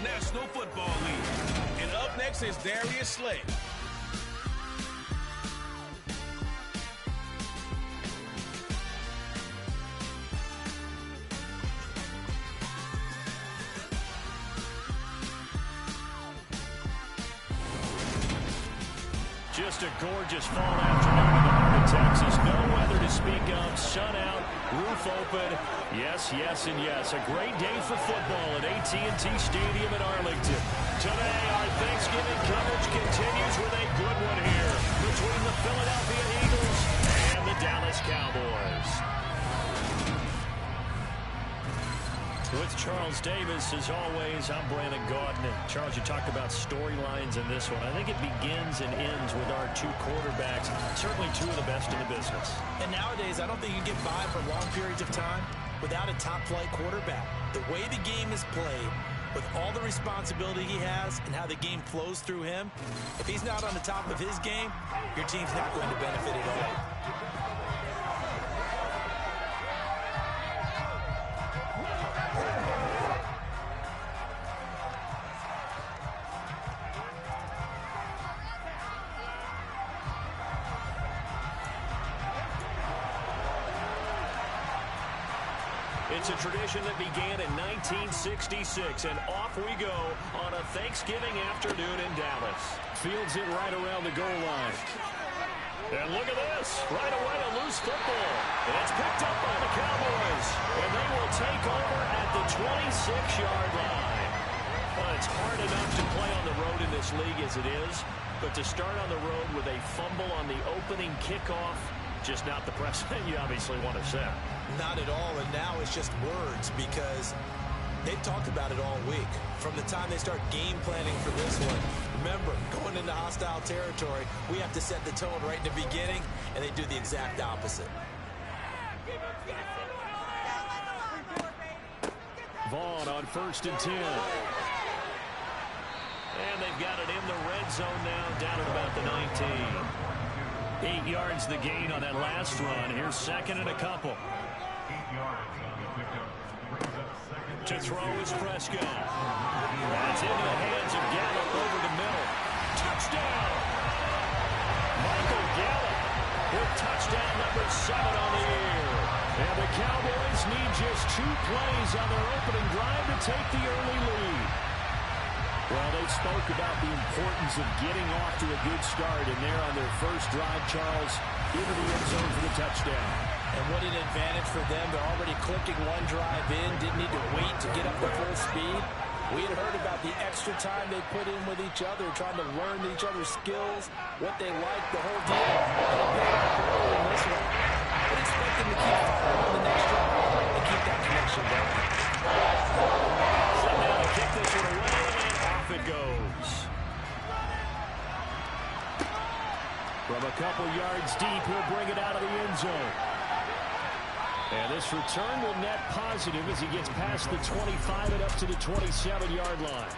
National Football League. And up next is Darius Slay. Just a gorgeous fall afternoon in the heart of Texas. No weather to speak of. Sun out, roof open. Yes, yes, and yes. A great day for football at AT&T Stadium in Arlington. Today, our Thanksgiving coverage continues with a good one here between the Philadelphia Eagles and the Dallas Cowboys. With Charles Davis, as always, I'm Brandon Gaudin. Charles, you talked about storylines in this one. I think it begins and ends with our two quarterbacks, certainly two of the best in the business. And nowadays, I don't think you get by for long periods of time without a top-flight quarterback. The way the game is played, with all the responsibility he has and how the game flows through him, if he's not on the top of his game, your team's not going to benefit at all. It's a tradition that began in 1966, and off we go on a Thanksgiving afternoon in Dallas. Fields it right around the goal line. And look at this. Right away, a loose football. And it's picked up by the Cowboys. And they will take over at the 26-yard line. Well, it's hard enough to play on the road in this league as it is, but to start on the road with a fumble on the opening kickoff, just not the precedent you obviously want to set. Not at all, and now it's just words because they've talked about it all week. From the time they start game planning for this one, remember, going into hostile territory, we have to set the tone right in the beginning, and they do the exact opposite. Vaughn on 1st and 10. And they've got it in the red zone now, down at about the 19. 8 yards the gain on that last run. Here's second and a couple. To throw is Prescott. That's into the hands of Gallup over the middle. Touchdown! Michael Gallup with touchdown number 7 on the year. And the Cowboys need just 2 plays on their opening drive to take the early lead. Well, they spoke about the importance of getting off to a good start, and they're on their first drive, Charles, into the end zone for the touchdown. And what an advantage for them. They're already clicking one drive in, didn't need to wait to get up to full speed. We had heard about the extra time they put in with each other, trying to learn each other's skills, what they like, the whole deal. And it paid off early in this one. But expect them to keep firing on the next drive and keep that connection going. So now to kick this one away, and off it goes. From a couple yards deep, he'll bring it out of the end zone. And this return will net positive as he gets past the 25 and up to the 27-yard line.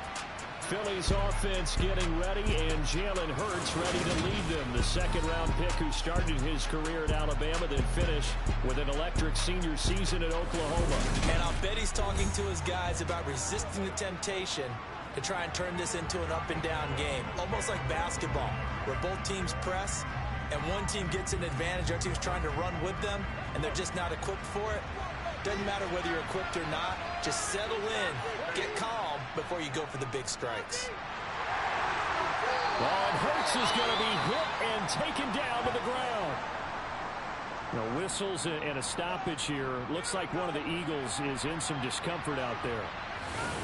Philly's offense getting ready, and Jalen Hurts ready to lead them. The second-round pick who started his career at Alabama, then finished with an electric senior season at Oklahoma. And I'll bet he's talking to his guys about resisting the temptation to try and turn this into an up-and-down game, almost like basketball, where both teams press, and one team gets an advantage, our team's trying to run with them, and they're just not equipped for it. Doesn't matter whether you're equipped or not. Just settle in, get calm before you go for the big strikes. Well, and Hurts is going to be hit and taken down to the ground. Now, whistles and a stoppage here. Looks like one of the Eagles is in some discomfort out there.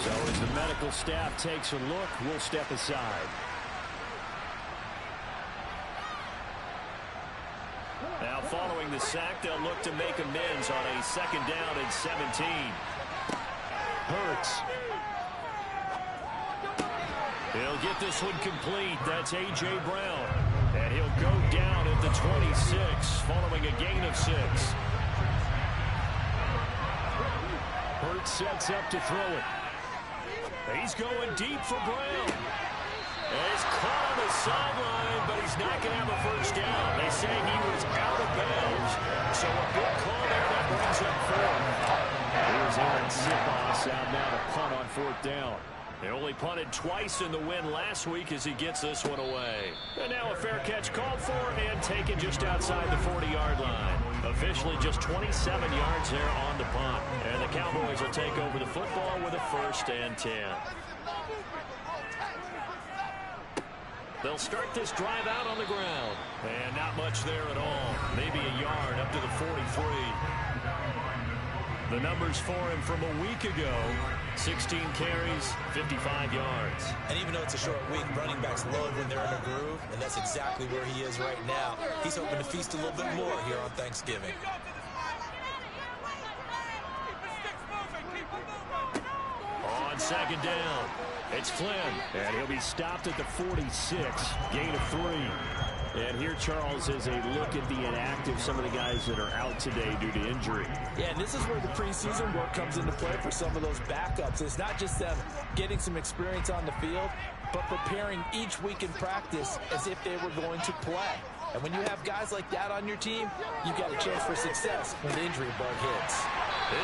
So as the medical staff takes a look, we'll step aside. Now, following the sack, they'll look to make amends on a second down and 17. Hurts. He'll get this one complete. That's A.J. Brown. And he'll go down at the 26, following a gain of 6. Hurts sets up to throw it. He's going deep for Brown. He's caught on the sideline, but he's not going to have a first down. They say he was out of bounds. So a good call there that brings up 4. Here's Aaron Sipos out now to punt on 4th down. They only punted twice in the win last week as he gets this one away. And now a fair catch called for and taken just outside the 40-yard line. Officially just 27 yards there on the punt. And the Cowboys will take over the football with a 1st and 10. They'll start this drive out on the ground. And not much there at all. Maybe a yard up to the 43. The numbers for him from a week ago: 16 carries, 55 yards. And even though it's a short week, running backs love when they're in a groove, and that's exactly where he is right now. He's hoping to feast a little bit more here on Thanksgiving. On 2nd down, it's Flynn, and he'll be stopped at the 46, gain of 3. And here, Charles, is a look at the inactive, some of the guys that are out today due to injury. Yeah, and this is where the preseason work comes into play for some of those backups. It's not just them getting some experience on the field, but preparing each week in practice as if they were going to play. And when you have guys like that on your team, you've got a chance for success when the injury bug hits.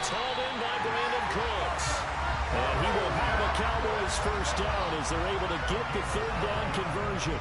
It's hauled in by Brandon Cooks. And he will have a Cowboys 1st down as they're able to get the 3rd down conversion.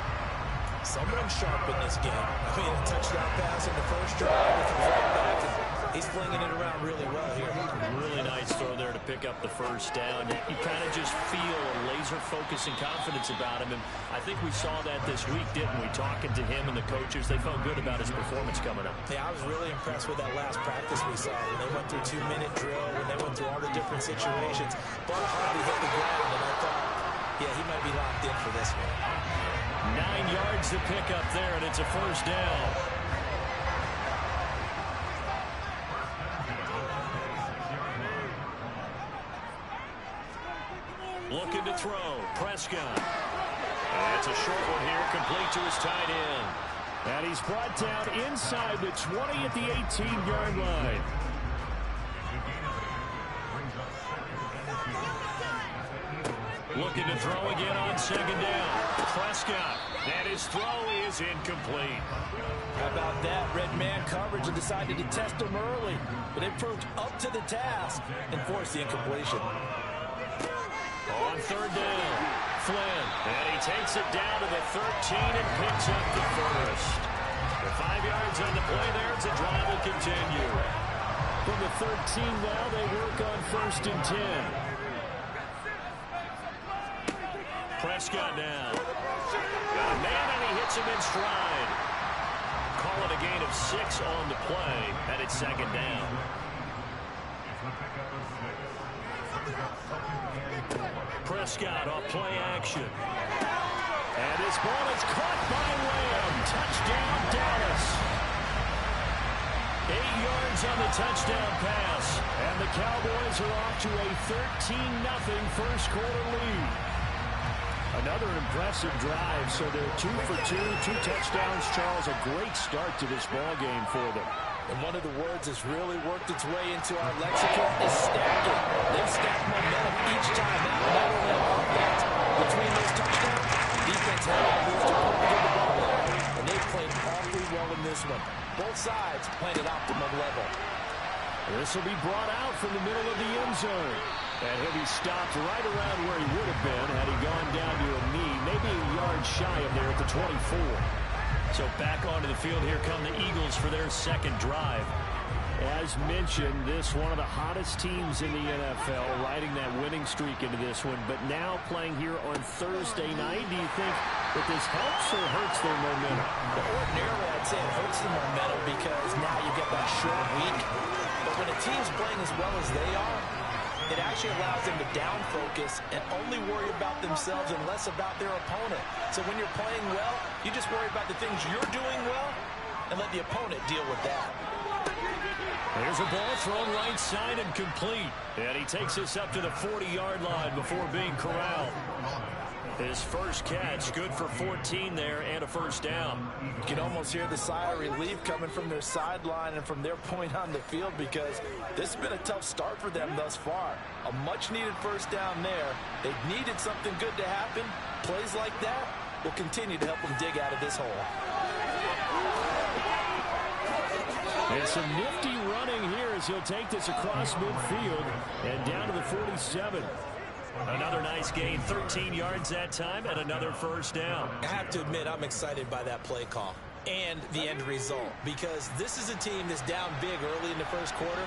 Someone sharp in this game. I mean, a touchdown pass in the first drive. Right back, and he's flinging it around really well here. Really nice throw there to pick up the 1st down. You kind of just feel a laser focus and confidence about him. And I think we saw that this week, didn't we? Talking to him and the coaches, they felt good about his performance coming up. Yeah, I was really impressed with that last practice we saw when they went through 2-minute drill, when they went through all the different situations. Ball hardly hit the ground, and I thought, yeah, he might be locked in for this one. 9 yards to pick up there, and it's a 1st down. Looking to throw. Prescott. And it's a short one here, complete to his tight end. And he's brought down inside the 20 at the 18-yard line. Looking to throw again on 2nd down. Prescott, and his throw is incomplete. How about that? Red man coverage and decided to test him early, but it proved up to the task and forced the incompletion. On 3rd down, Flynn, and he takes it down to the 13 and picks up the 1st. The 5 yards on the play there, it's a drive will continue. From the 13 now, they work on 1st and 10. Prescott now. Got a man, and he hits him in stride. Call it a gain of 6 on the play, and it's 2nd down. Prescott off play action. And his ball is caught by Lamb. Touchdown, Dallas. 8 yards on the touchdown pass. And the Cowboys are off to a 13-0 first quarter lead. Another impressive drive, so they're 2 for 2, 2 touchdowns. Charles, a great start to this ball game for them. And one of the words that's really worked its way into our lexicon is stacking. They've stacked momentum each time. Not only on offense, between those touchdowns, defense had opportunities to put the ball in. And they've played awfully well in this one. Both sides playing at optimum level. This will be brought out from the middle of the end zone. And he'll be stopped right around where he would have been had he gone down to a knee, maybe a yard shy of there at the 24. So back onto the field, here come the Eagles for their 2nd drive. As mentioned, this one of the hottest teams in the NFL, riding that winning streak into this one, but now playing here on Thursday night. Do you think that this helps or hurts their momentum? Well, ordinarily, I'd say it hurts the momentum because now you get that short week. But when a team's playing as well as they are, it actually allows them to down focus and only worry about themselves and less about their opponent. So when you're playing well, you just worry about the things you're doing well and let the opponent deal with that. There's a ball thrown right side and complete. And he takes this up to the 40-yard line before being corralled. His first catch, good for 14 there and a 1st down. You can almost hear the sigh of relief coming from their sideline and from their point on the field because this has been a tough start for them thus far. A much-needed 1st down there. They've needed something good to happen. Plays like that will continue to help them dig out of this hole. And some nifty running here as he'll take this across midfield and down to the 47. Another nice gain, 13 yards that time, and another first down. I have to admit, I'm excited by that play call and the end result, because this is a team that's down big early in the first quarter,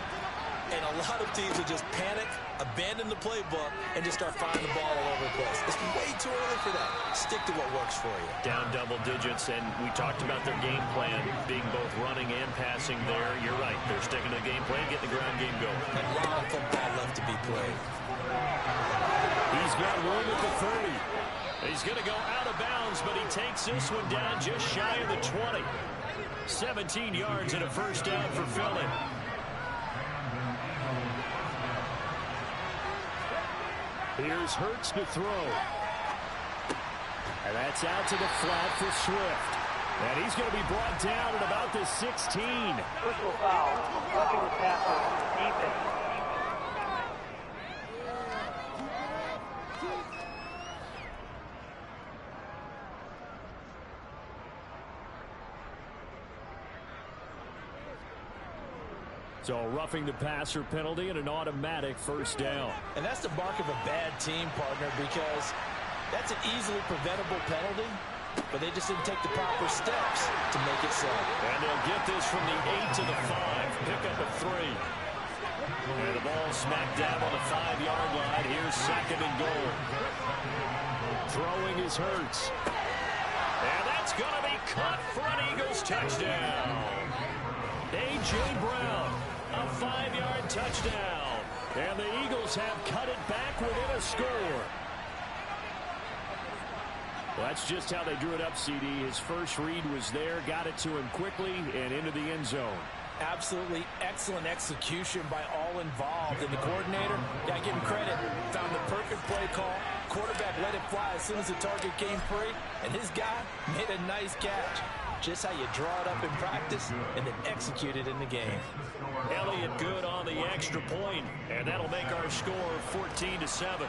and a lot of teams will just panic, abandon the playbook, and just start firing the ball all over the place. It's way too early for that. Stick to what works for you. Down double digits, and we talked about their game plan being both running and passing there. You're right. They're sticking to the game plan, getting the ground game going. And a lot of football left to be played. He's got room at the 30. He's going to go out of bounds, but he takes this one down just shy of the 20. 17 yards and a first down for Philly. Here's Hurts to throw. And that's out to the flat for Swift. And he's going to be brought down at about the 16. Personal foul. Roughing the passer. Defense. So a roughing the passer penalty and an automatic first down. And that's the mark of a bad team, partner, because that's an easily preventable penalty, but they just didn't take the proper steps to make it so. And they'll get this from the 8 to the 5. Pick up a 3. And the ball smacked down on the 5-yard line. Here's second and goal. Throwing is Hurts. And that's going to be caught for an Eagles touchdown. A.J. Brown. A 5-yard touchdown. And the Eagles have cut it back within a score. Well, that's just how they drew it up, CD. His first read was there, got it to him quickly, and into the end zone. Absolutely excellent execution by all involved. And the coordinator, yeah, give him credit, found the perfect play call. Quarterback let it fly as soon as the target came free, and his guy made a nice catch. Just how you draw it up in practice and then execute it in the game. Elliott good on the extra point, and that'll make our score 14-7.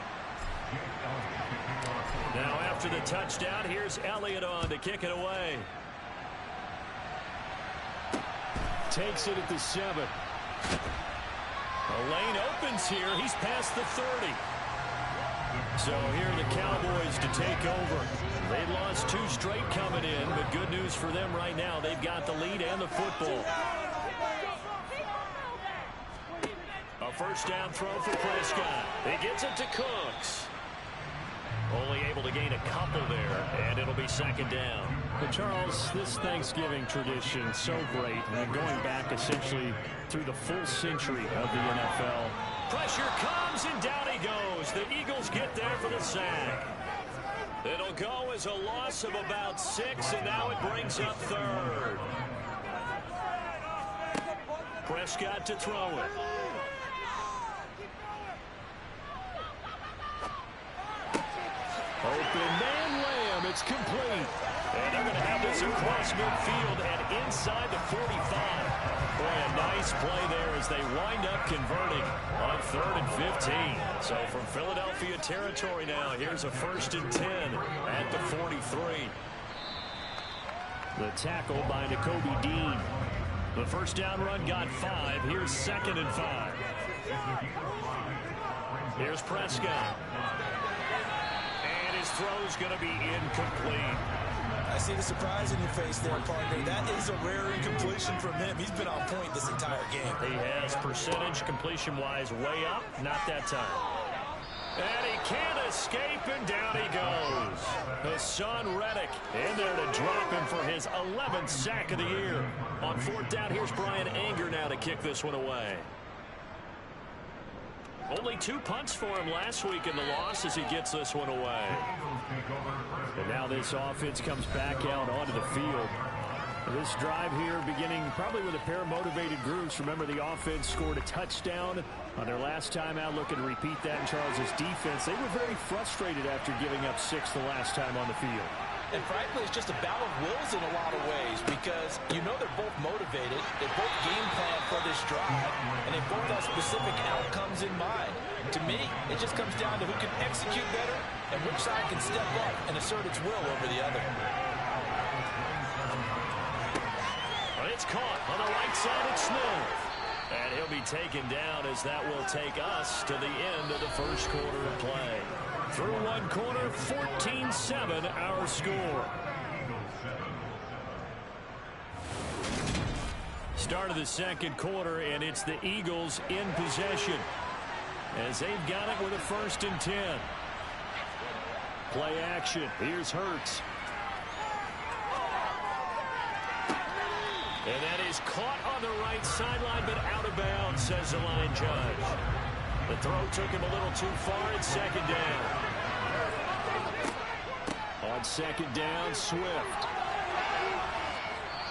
Now after the touchdown, here's Elliott on to kick it away. Takes it at the 7. The lane opens here. He's past the 30. So here are the Cowboys to take over. They lost 2 straight coming in, but good news for them right now. They've got the lead and the football. A first down throw for Prescott. He gets it to Cooks. Only able to gain a couple there, and it'll be second down. But Charles, this Thanksgiving tradition, so great, and going back essentially through the full century of the NFL. Pressure comes, and down he goes. The Eagles get there for the sack. It'll go as a loss of about 6, and now it brings up third. Prescott to throw it. Open man, Lamb. It's complete. And they're going to have this across midfield and inside the 45. Boy, a nice play there as they wind up converting on 3rd and 15. So from Philadelphia territory now, here's a 1st and 10 at the 43. The tackle by Nakobe Dean. The first down run got 5. Here's 2nd and 5. Here's Prescott. And his throw's going to be incomplete. I see the surprise in your face there, partner. That is a rare incompletion from him. He's been on point this entire game. He has percentage completion-wise way up. Not that time. And he can't escape, and down he goes. Hassan Reddick in there to drop him for his 11th sack of the year. On 4th down, here's Brian Anger now to kick this one away. Only 2 punts for him last week in the loss as he gets this one away. And now this offense comes back out onto the field. This drive here beginning probably with a pair of motivated groups. Remember, the offense scored a touchdown on their last time out. Looking to repeat that in Charles's defense. They were very frustrated after giving up 6 the last time on the field. And frankly, it's just a battle of wills in a lot of ways, because you know they're both motivated, they both game plan for this drive, and they both have specific outcomes in mind. To me, it just comes down to who can execute better and which side can step up and assert its will over the other. But it's caught on the right side. It's Smith. And he'll to be taken down as that will take us to the end of the first quarter of play. Through one quarter, 14-7 our score. Start of the second quarter, and it's the Eagles in possession as they've got it with a 1st and 10. Play action. Here's Hurts. And that is caught on the right sideline, but out of bounds, says the line judge. The throw took him a little too far. It's 2nd down. On 2nd down, Swift.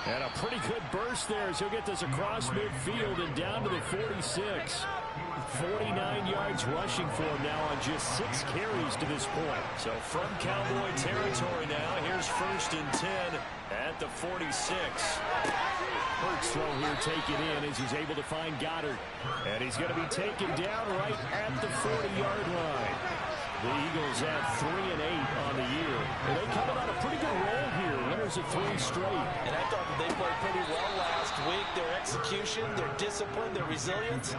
And a pretty good burst there as he'll get this across midfield and down to the 46. 49 yards rushing for him now on just 6 carries to this point. So from Cowboy territory now, here's 1st and 10 at the 46. Hurts throw here taken in as he's able to find Goddard. And he's going to be taken down right at the 40-yard line. The Eagles have 3 and 8 on the year. And they come on a pretty good roll here. Winners of 3 straight. And I thought that they played pretty well last week. Their execution, their discipline, their resilience,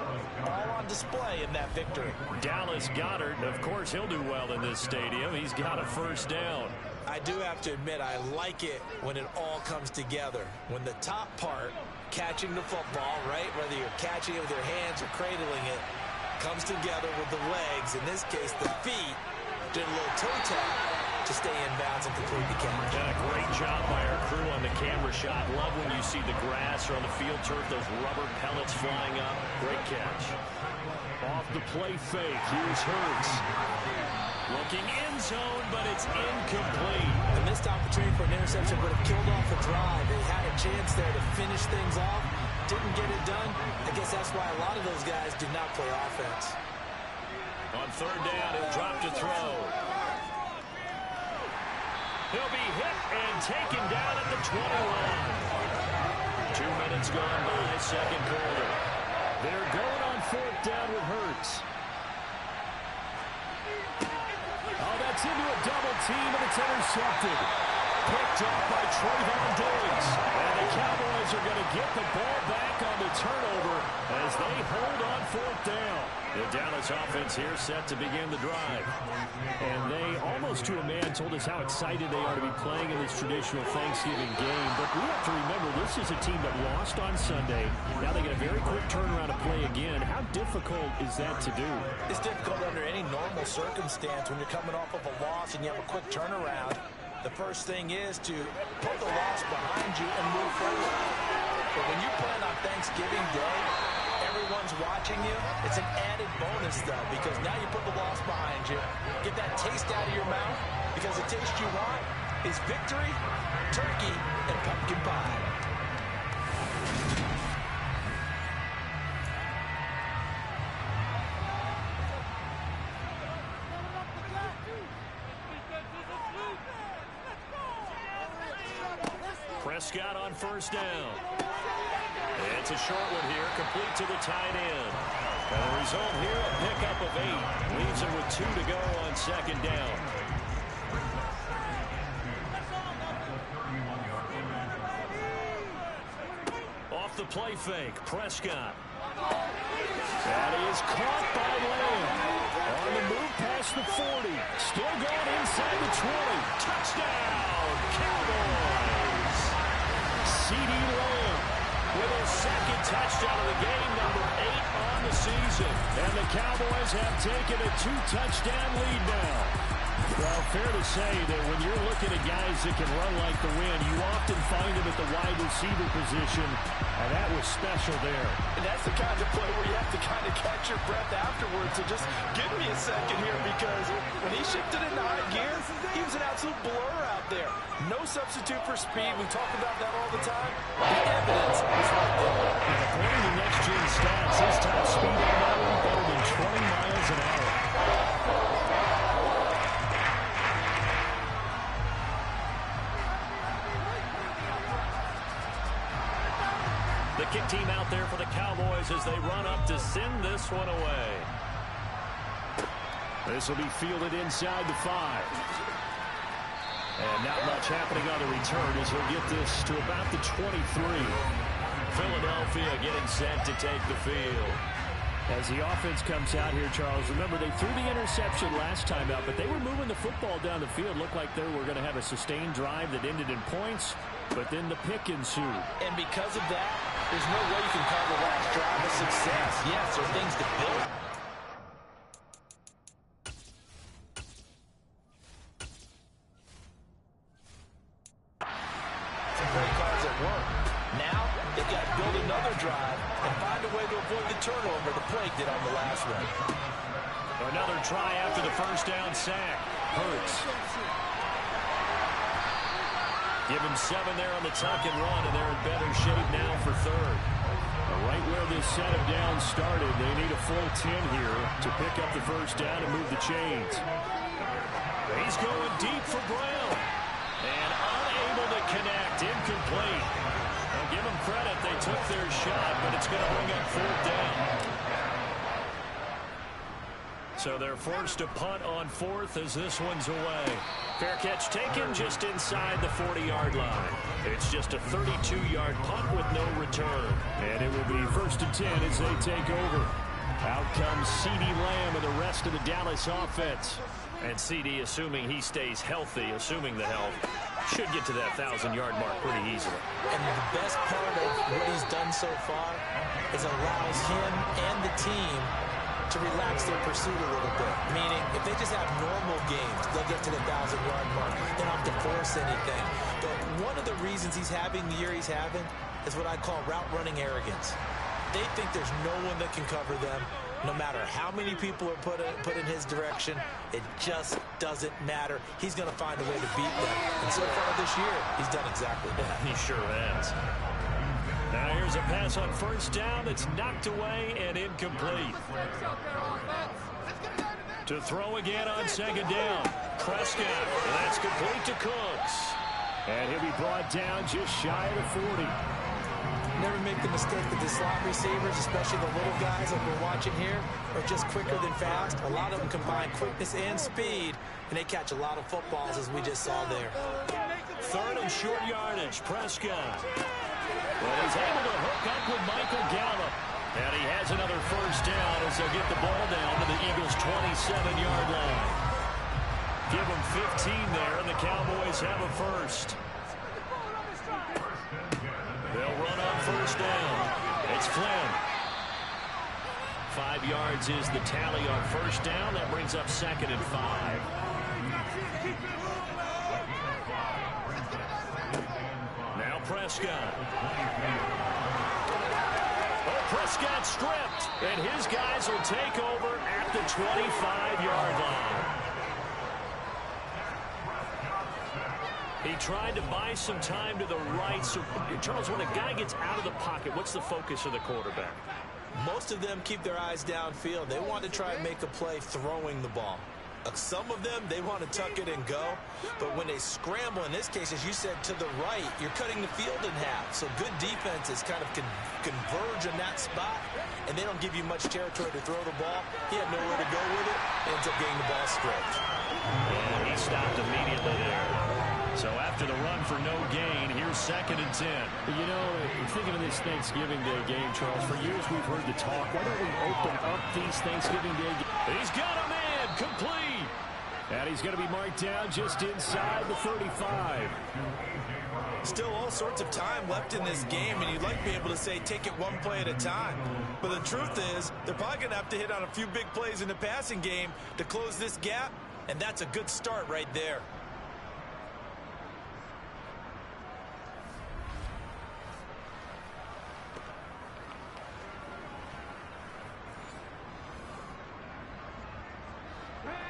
all on display in that victory. Dallas Goedert, of course, he'll do well in this stadium. He's got a 1st down. I do have to admit, I like it when it all comes together. When the top part, catching the football, right, whether you're catching it with your hands or cradling it, comes together with the legs, in this case the feet, did a little toe tap to stay in bounds and complete the catch. Yeah, great job by our crew on the camera shot. Love when you see the grass or on the field turf, those rubber pellets flying up. Great catch. Off the play fake, here's Hurts. Looking end zone, but it's incomplete. The missed opportunity for an interception would have killed off a drive. They had a chance there to finish things off. Didn't get it done. I guess that's why a lot of those guys did not play offense. On 3rd down, he'll drop to throw. He'll be hit and taken down at the 21. 2 minutes gone by, 2nd quarter. They're going on 4th down with Hurts. Oh, that's into a double team, and it's intercepted. Picked up by Trayvon Diggs. And the Cowboys are going to get the ball back on the turnover as they hold on 4th down. The Dallas offense here set to begin the drive. And they, almost to a man, told us how excited they are to be playing in this traditional Thanksgiving game. But we have to remember, this is a team that lost on Sunday. Now they get a very quick turnaround to play again. How difficult is that to do? It's difficult under any normal circumstance when you're coming off of a loss and you have a quick turnaround. The first thing is to put the loss behind you and move forward. But when you play on Thanksgiving Day, everyone's watching you. It's an added bonus, though, because now you put the loss behind you. Get that taste out of your mouth, because the taste you want is victory, turkey, and pumpkin pie. Prescott on 1st down. It's a short one here, complete to the tight end. And the result here, a pickup of 8. Leaves him with 2 to go on 2nd down. Off the play fake, Prescott. That is caught by Lamb. On the move past the 40. Still going inside the 20. Touchdown, Cowboys! CeeDee Lamb with his 2nd touchdown of the game, number 8 on the season. And the Cowboys have taken a 2-touchdown lead now. Well, fair to say that when you're looking at guys that can run like the wind, you often find them at the wide receiver position, and that was special there. And that's the kind of play where you have to kind of catch your breath afterwards. So just give me a second here, because when he shifted into high gear, he was an absolute blur out there. No substitute for speed. We talk about that all the time. The evidence is right there. And according to next-gen stats, his top speed on that one better than 20 miles an hour. The kick team out there for the Cowboys as they run up to send this one away. This will be fielded inside the 5. And not much happening on the return as he'll get this to about the 23. Philadelphia getting set to take the field. As the offense comes out here, Charles, remember they threw the interception last time out, but they were moving the football down the field. Looked like they were going to have a sustained drive that ended in points, but then the pick ensued. And because of that, there's no way you can call the last drive a success. Yes, there are things to build. Some great calls at work. Now, they've got to build another drive and find a way to avoid the turnover the play did on the last one. Another try after the first down sack. Hurts. Give him 7 there on the tuck and run, and they're in better shape now for third. Right where this set of downs started, they need a full 10 here to pick up the first down and move the chains. He's going deep for Brown. And unable to connect. Incomplete. I'll give them credit. They took their shot, but it's going to bring up fourth down. So they're forced to punt on fourth as this one's away. Fair catch taken just inside the 40-yard line. It's just a 32-yard punt with no return. And it will be first and 10 as they take over. Out comes CeeDee Lamb and the rest of the Dallas offense. And CeeDee, assuming he stays healthy, assuming the health, should get to that 1,000-yard mark pretty easily. And the best part of what he's done so far is allows him and the team to relax their pursuit a little bit. Meaning, if they just have normal games, they'll get to the 1,000-yard mark. They don't have to force anything. But one of the reasons he's having the year he's having is what I call route-running arrogance. They think there's no one that can cover them. No matter how many people are put in his direction, it just doesn't matter. He's going to find a way to beat them. And so far this year, he's done exactly that. He sure has. Now here's a pass on first down that's knocked away and incomplete. To throw again on second down. Prescott, and that's complete to Cooks. And he'll be brought down just shy of the 40. Never make the mistake that the slot receivers, especially the little guys that we're watching here, are just quicker than fast. A lot of them combine quickness and speed, and they catch a lot of footballs, as we just saw there. Third and short yardage, Prescott. Well, he's able to hook up with Michael Gallup. And he has another first down as they'll get the ball down to the Eagles' 27-yard line. Give them 15 there, and the Cowboys have a first. They'll run on first down. It's Flynn. 5 yards is the tally on first down. That brings up second and 5. Now Prescott. Oh, Prescott stripped. And his guys will take over at the 25-yard line. He tried to buy some time to the right. So, Charles, when a guy gets out of the pocket, what's the focus of the quarterback? Most of them keep their eyes downfield. They want to try and make a play throwing the ball. Some of them, they want to tuck it and go. But when they scramble, in this case, as you said, to the right, you're cutting the field in half. So good defenses kind of converge in that spot, and they don't give you much territory to throw the ball. He had nowhere to go with it. Ends up getting the ball stripped. And he stopped immediately there. So after the run for no gain, here's second and 10. You know, thinking of this Thanksgiving Day game, Charles, for years we've heard the talk. Why don't we open up these Thanksgiving Day games? He's got a man, complete. And he's going to be marked down just inside the 35. Still all sorts of time left in this game, and you'd like to be able to say take it one play at a time. But the truth is, they're probably going to have to hit on a few big plays in the passing game to close this gap, and that's a good start right there.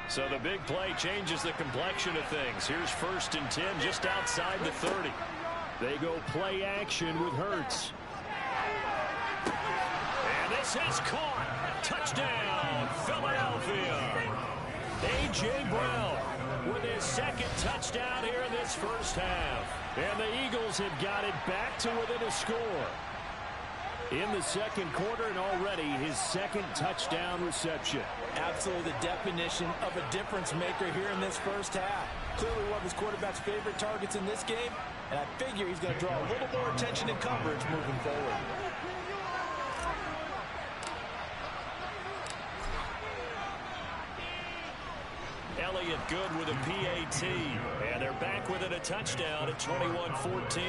So the big play changes the complexion of things. Here's first and 10 just outside the 30. They go play action with Hurts. And this is caught. Touchdown, Philadelphia. A.J. Brown with his second touchdown here in this first half. And the Eagles have got it back to within a score. In the second quarter, and already his second touchdown reception. Absolutely the definition of a difference maker here in this first half. Clearly one of his quarterback's favorite targets in this game, and I figure he's going to draw a little more attention and coverage moving forward. Elliott good with a PAT. And they're back within a touchdown at 21-14.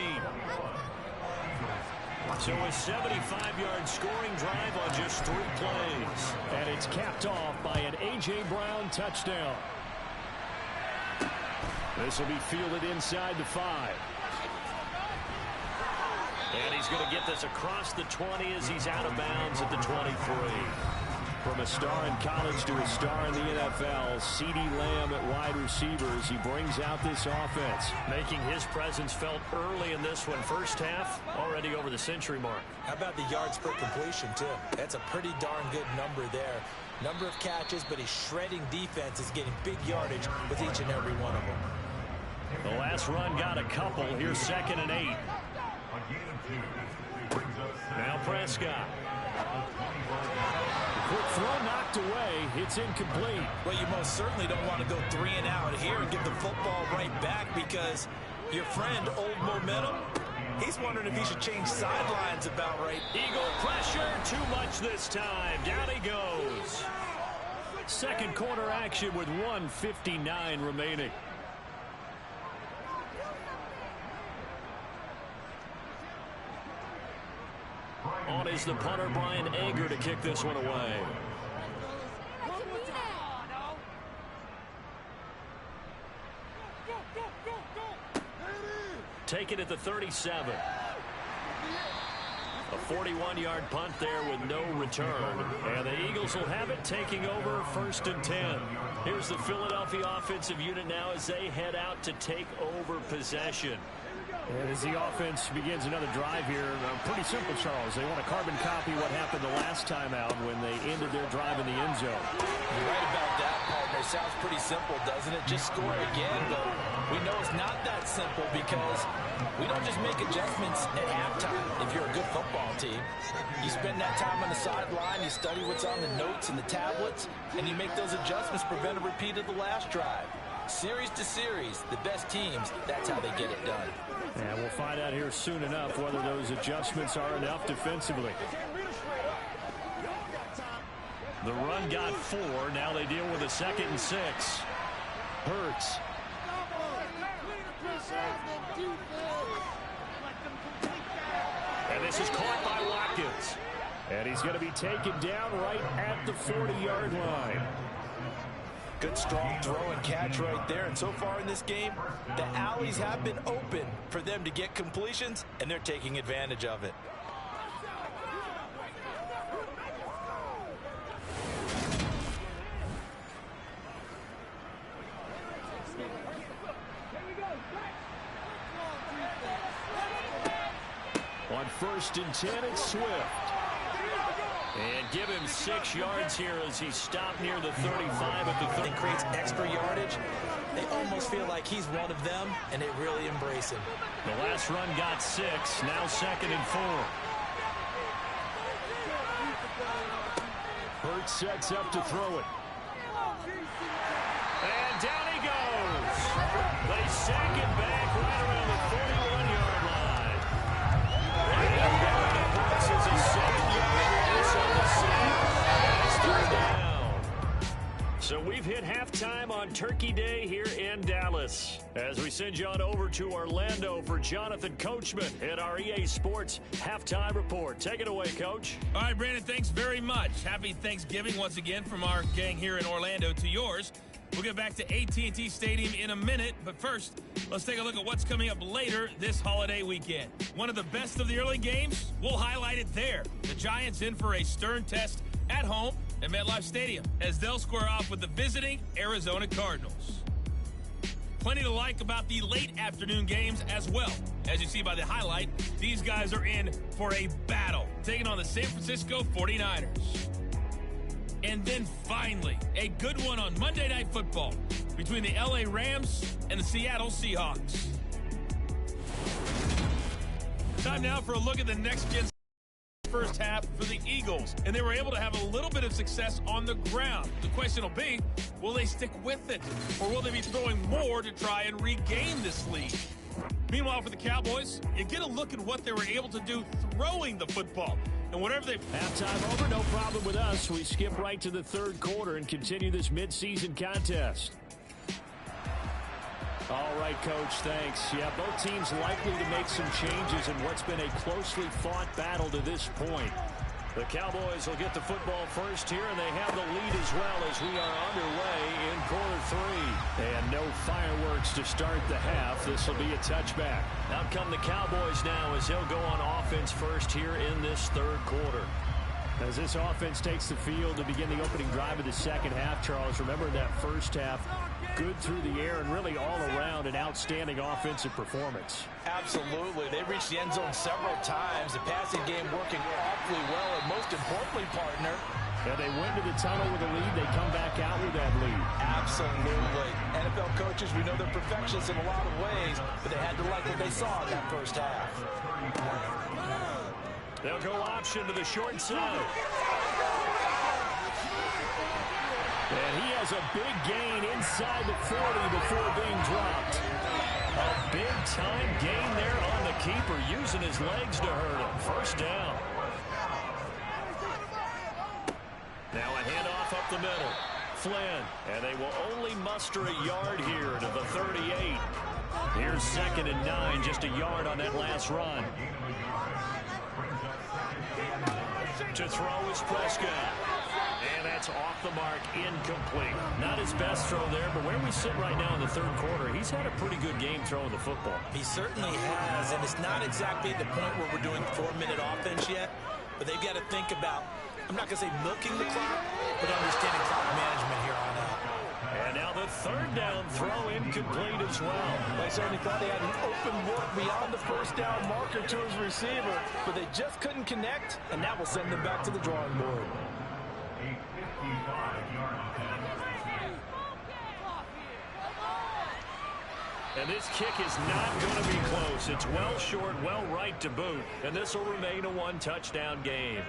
So a 75-yard scoring drive on just 3 plays. And it's capped off by an A.J. Brown touchdown. This will be fielded inside the 5. And he's going to get this across the 20 as he's out of bounds at the 23. From a star in college to a star in the NFL, CeeDee Lamb at wide receivers. He brings out this offense. Making his presence felt early in this one. First half, already over the century mark. How about the yards per completion, too? That's a pretty darn good number there. Number of catches, but he's shredding defenses, getting big yardage with each and every one of them. The last run got a couple. Here's 2nd and 8. Now Prescott. Quick throw knocked away. It's incomplete. Well, you most certainly don't want to go 3 and out here and give the football right back because your friend, Old Momentum, he's wondering if he should change sidelines about right. Eagle pressure, too much this time. Down he goes. Second quarter action with 1:59 remaining. On is the punter, Brian Anger, to kick this one away. Take it at the 37. A 41-yard punt there with no return. And the Eagles will have it, taking over 1st and 10. Here's the Philadelphia offensive unit now as they head out to take over possession. And as the offense begins another drive here, pretty simple, Charles. They want to carbon copy what happened the last time out when they ended their drive in the end zone. You're right about that, partner. Sounds pretty simple, doesn't it? Just score again, but we know it's not that simple because we don't just make adjustments at halftime if you're a good football team. You spend that time on the sideline, you study what's on the notes and the tablets, and you make those adjustments, prevent a repeat of the last drive. Series to series, the best teams, that's how they get it done. And we'll find out here soon enough whether those adjustments are enough defensively. The run got 4. Now they deal with a 2nd and 6. Hurts. And this is caught by Watkins. And he's going to be taken down right at the 40-yard line. Good strong throw and catch right there. And so far in this game, the alleys have been open for them to get completions, and they're taking advantage of it. On 1st and 10, it's Swift. And give him 6 yards here as he stopped near the 35 at the 30. It creates extra yardage. They almost feel like he's one of them, and they really embrace him. The last run got 6. Now 2nd and 4. Hurts sets up to throw it. And down he goes. They sack it back right around the 41-yard line. And that is a 7-yard loss on the sack. That's 3rd down. So we've hit halftime on Turkey Day here in Dallas. As we send you on over to Orlando for Jonathan Coachman at our EA Sports Halftime Report. Take it away, Coach. All right, Brandon, thanks very much. Happy Thanksgiving once again from our gang here in Orlando to yours. We'll get back to AT&T Stadium in a minute, but first, let's take a look at what's coming up later this holiday weekend. One of the best of the early games, we'll highlight it there. The Giants in for a stern test at home at MetLife Stadium as they'll square off with the visiting Arizona Cardinals. Plenty to like about the late afternoon games as well. As you see by the highlight, these guys are in for a battle, taking on the San Francisco 49ers. And then finally, a good one on Monday Night Football between the LA Rams and the Seattle Seahawks. Time now for a look at the next-gen first half for the Eagles. And they were able to have a little bit of success on the ground. The question will be, will they stick with it? Or will they be throwing more to try and regain this lead? Meanwhile, for the Cowboys, you get a look at what they were able to do throwing the football. And whatever they... Halftime over, no problem with us. We skip right to the 3rd quarter and continue this midseason contest. All right, Coach, thanks. Yeah, both teams likely to make some changes in what's been a closely fought battle to this point. The Cowboys will get the football first here, and they have the lead as well as we are underway in quarter 3. And no fireworks to start the half. This will be a touchback. Out come the Cowboys now as they'll go on offense first here in this third quarter. As this offense takes the field to begin the opening drive of the second half, Charles, remember that first half, good through the air and really all around an outstanding offensive performance. Absolutely. They reached the end zone several times. The passing game working awfully well, and most importantly, partner. And they went to the tunnel with a lead. They come back out with that lead. Absolutely. NFL coaches, we know they're perfectionists in a lot of ways, but they had to like what they saw in that first half. They'll go option to the short side. And he has a big gain inside the 40 before being dropped. A big-time gain there on the keeper, using his legs to hurt him. First down. Now a handoff up the middle. Flynn, and they will only muster a yard here to the 38. Here's 2nd and 9, just a yard on that last run. To throw is Prescott. And that's off the mark, incomplete. Not his best throw there, but where we sit right now in the third quarter, he's had a pretty good game throwing the football. He certainly has, and it's not exactly at the point where we're doing 4-minute offense yet, but they've got to think about, I'm not going to say milking the clock, but understanding clock management here on out. And now the third down throw incomplete as well. They certainly thought they had an open look beyond the first down marker to his receiver, but they just couldn't connect, and that will send them back to the drawing board. And this kick is not going to be close. It's well short, well right to boot, and this will remain a one-touchdown game.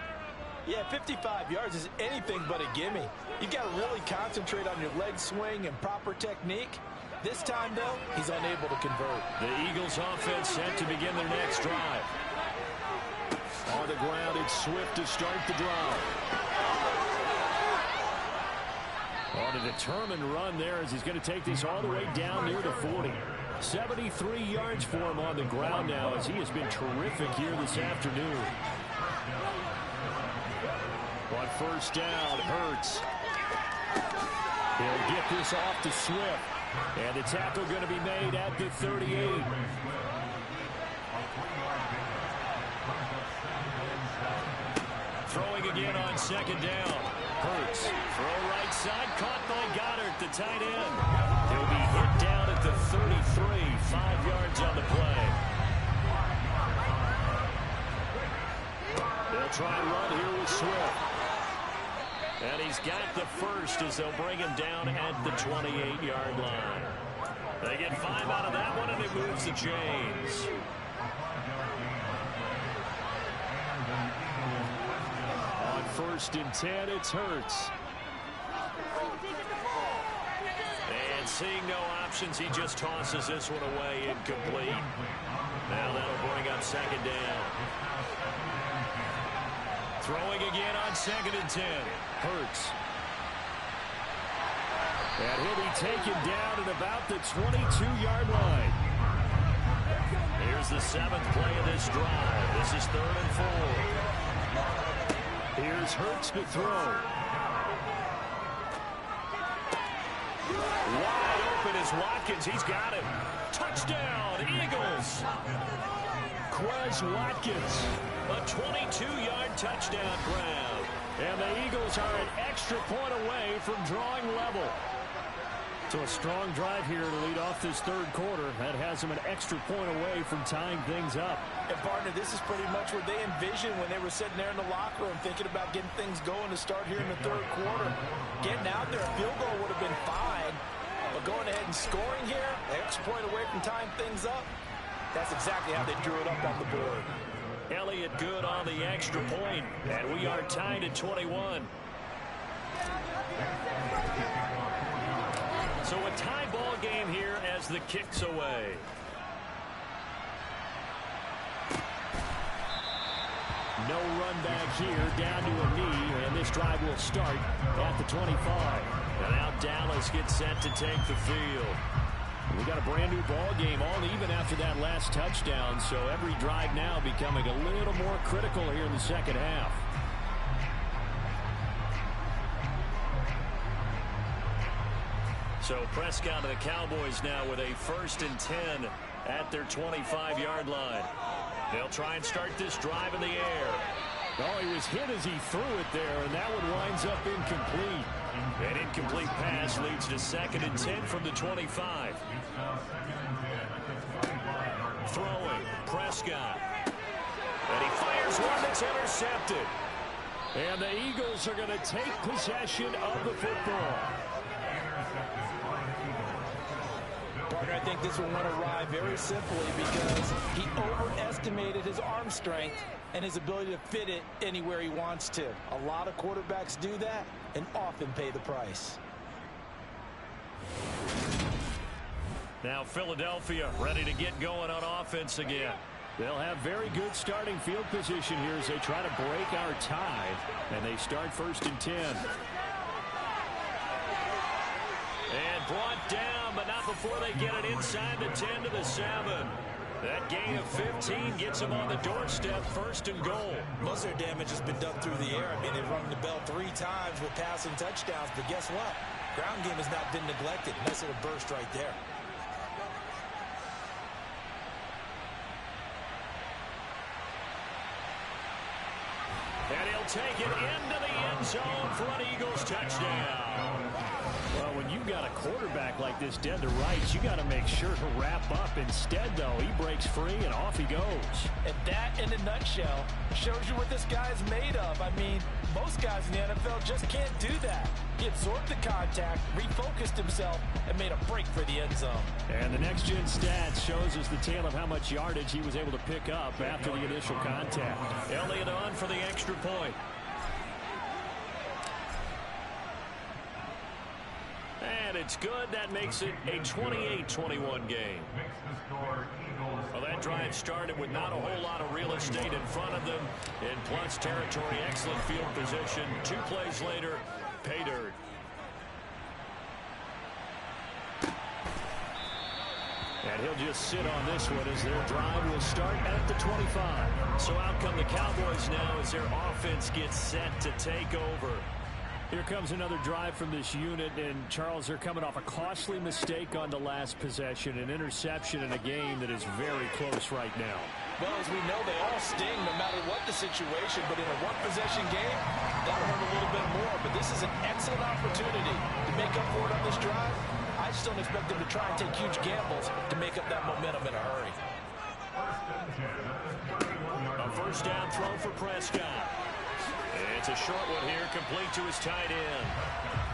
Yeah, 55 yards is anything but a gimme. You've got to really concentrate on your leg swing and proper technique. This time, though, he's unable to convert. The Eagles offense set to begin their next drive. On the ground, it's Swift to start the drive. On a determined run there as he's going to take this all the way down near the 40. 73 yards for him on the ground now as he has been terrific here this afternoon. On first down, Hurts. He'll get this off to Swift. And the tackle going to be made at the 38. Throwing again on 2nd down. Hurts. Throw right side. Caught by Goddard, the tight end. He'll be hit down at the 33. 5 yards on the play. They'll try and run here with Swift. And he's got the first as they'll bring him down at the 28-yard line. They get 5 out of that one, and it moves the chains. On 1st and 10, it's Hurts. And seeing no options, he just tosses this one away, incomplete. Now that'll bring up 2nd down. Throwing again on 2nd and 10. Hurts. And he'll be taken down at about the 22-yard line. Here's the 7th play of this drive. This is 3rd and 4. Here's Hurts to throw. Wide open is Watkins. He's got it. Touchdown, Eagles. Quez Watkins. A 22-yard touchdown grab. And the Eagles are an extra point away from drawing level. So a strong drive here to lead off this third quarter. That has them an extra point away from tying things up. And, partner, this is pretty much what they envisioned when they were sitting there in the locker room thinking about getting things going to start here in the third quarter. Getting out there, a field goal would have been fine. But going ahead and scoring here, an extra point away from tying things up, that's exactly how they drew it up on the board. Elliott good on the extra point, and we are tied at 21. So a tie ball game here as the kick's away. No run back here, down to a knee, and this drive will start at the 25. And now Dallas gets set to take the field. We got a brand new ball game, all even after that last touchdown. So every drive now becoming a little more critical here in the second half. So Prescott and the Cowboys now with a 1st and 10 at their 25-yard line. They'll try and start this drive in the air. Oh, he was hit as he threw it there, and that one winds up incomplete. An incomplete pass leads to 2nd and 10 from the 25. Throwing, Prescott. And he fires one that's intercepted. And the Eagles are going to take possession of the football. Partner, I think this one went awry very simply because he overestimated his arm strength and his ability to fit it anywhere he wants to. A lot of quarterbacks do that and often pay the price. Now Philadelphia ready to get going on offense again. They'll have very good starting field position here as they try to break our tie, and they start 1st and 10. And brought down, but not before they get it inside the 10 to the 7. That gain of 15 gets them on the doorstep, 1st and goal. Most of their damage has been done through the air. I mean, they've rung the bell 3 times with passing touchdowns, but guess what? Ground game has not been neglected. Nice little burst right there. And he'll take it into the end zone for an Eagles touchdown. Well, when you've got a quarterback like this dead to rights, you got to make sure to wrap up. Instead, though, he breaks free and off he goes. And that, in a nutshell, shows you what this guy is made of. I mean, most guys in the NFL just can't do that. He absorbed the contact, refocused himself, and made a break for the end zone. And the next-gen stats shows us the tale of how much yardage he was able to pick up after the initial contact. Elliott on for the extra point. And it's good. That makes it a 28-21 game. Well, that drive started with not a whole lot of real estate in front of them. In plus territory, excellent field position. 2 plays later, pay dirt. And he'll just sit on this one as their drive will start at the 25. So out come the Cowboys now as their offense gets set to take over. Here comes another drive from this unit, and Charles, they're coming off a costly mistake on the last possession, an interception in a game that is very close right now. Well, as we know, they all sting no matter what the situation, but in a one-possession game, that'll hurt a little bit more. But this is an excellent opportunity to make up for it on this drive. I just don't expect them to try and take huge gambles to make up that momentum in a hurry. A 1st down throw for Prescott. It's a short one here, complete to his tight end.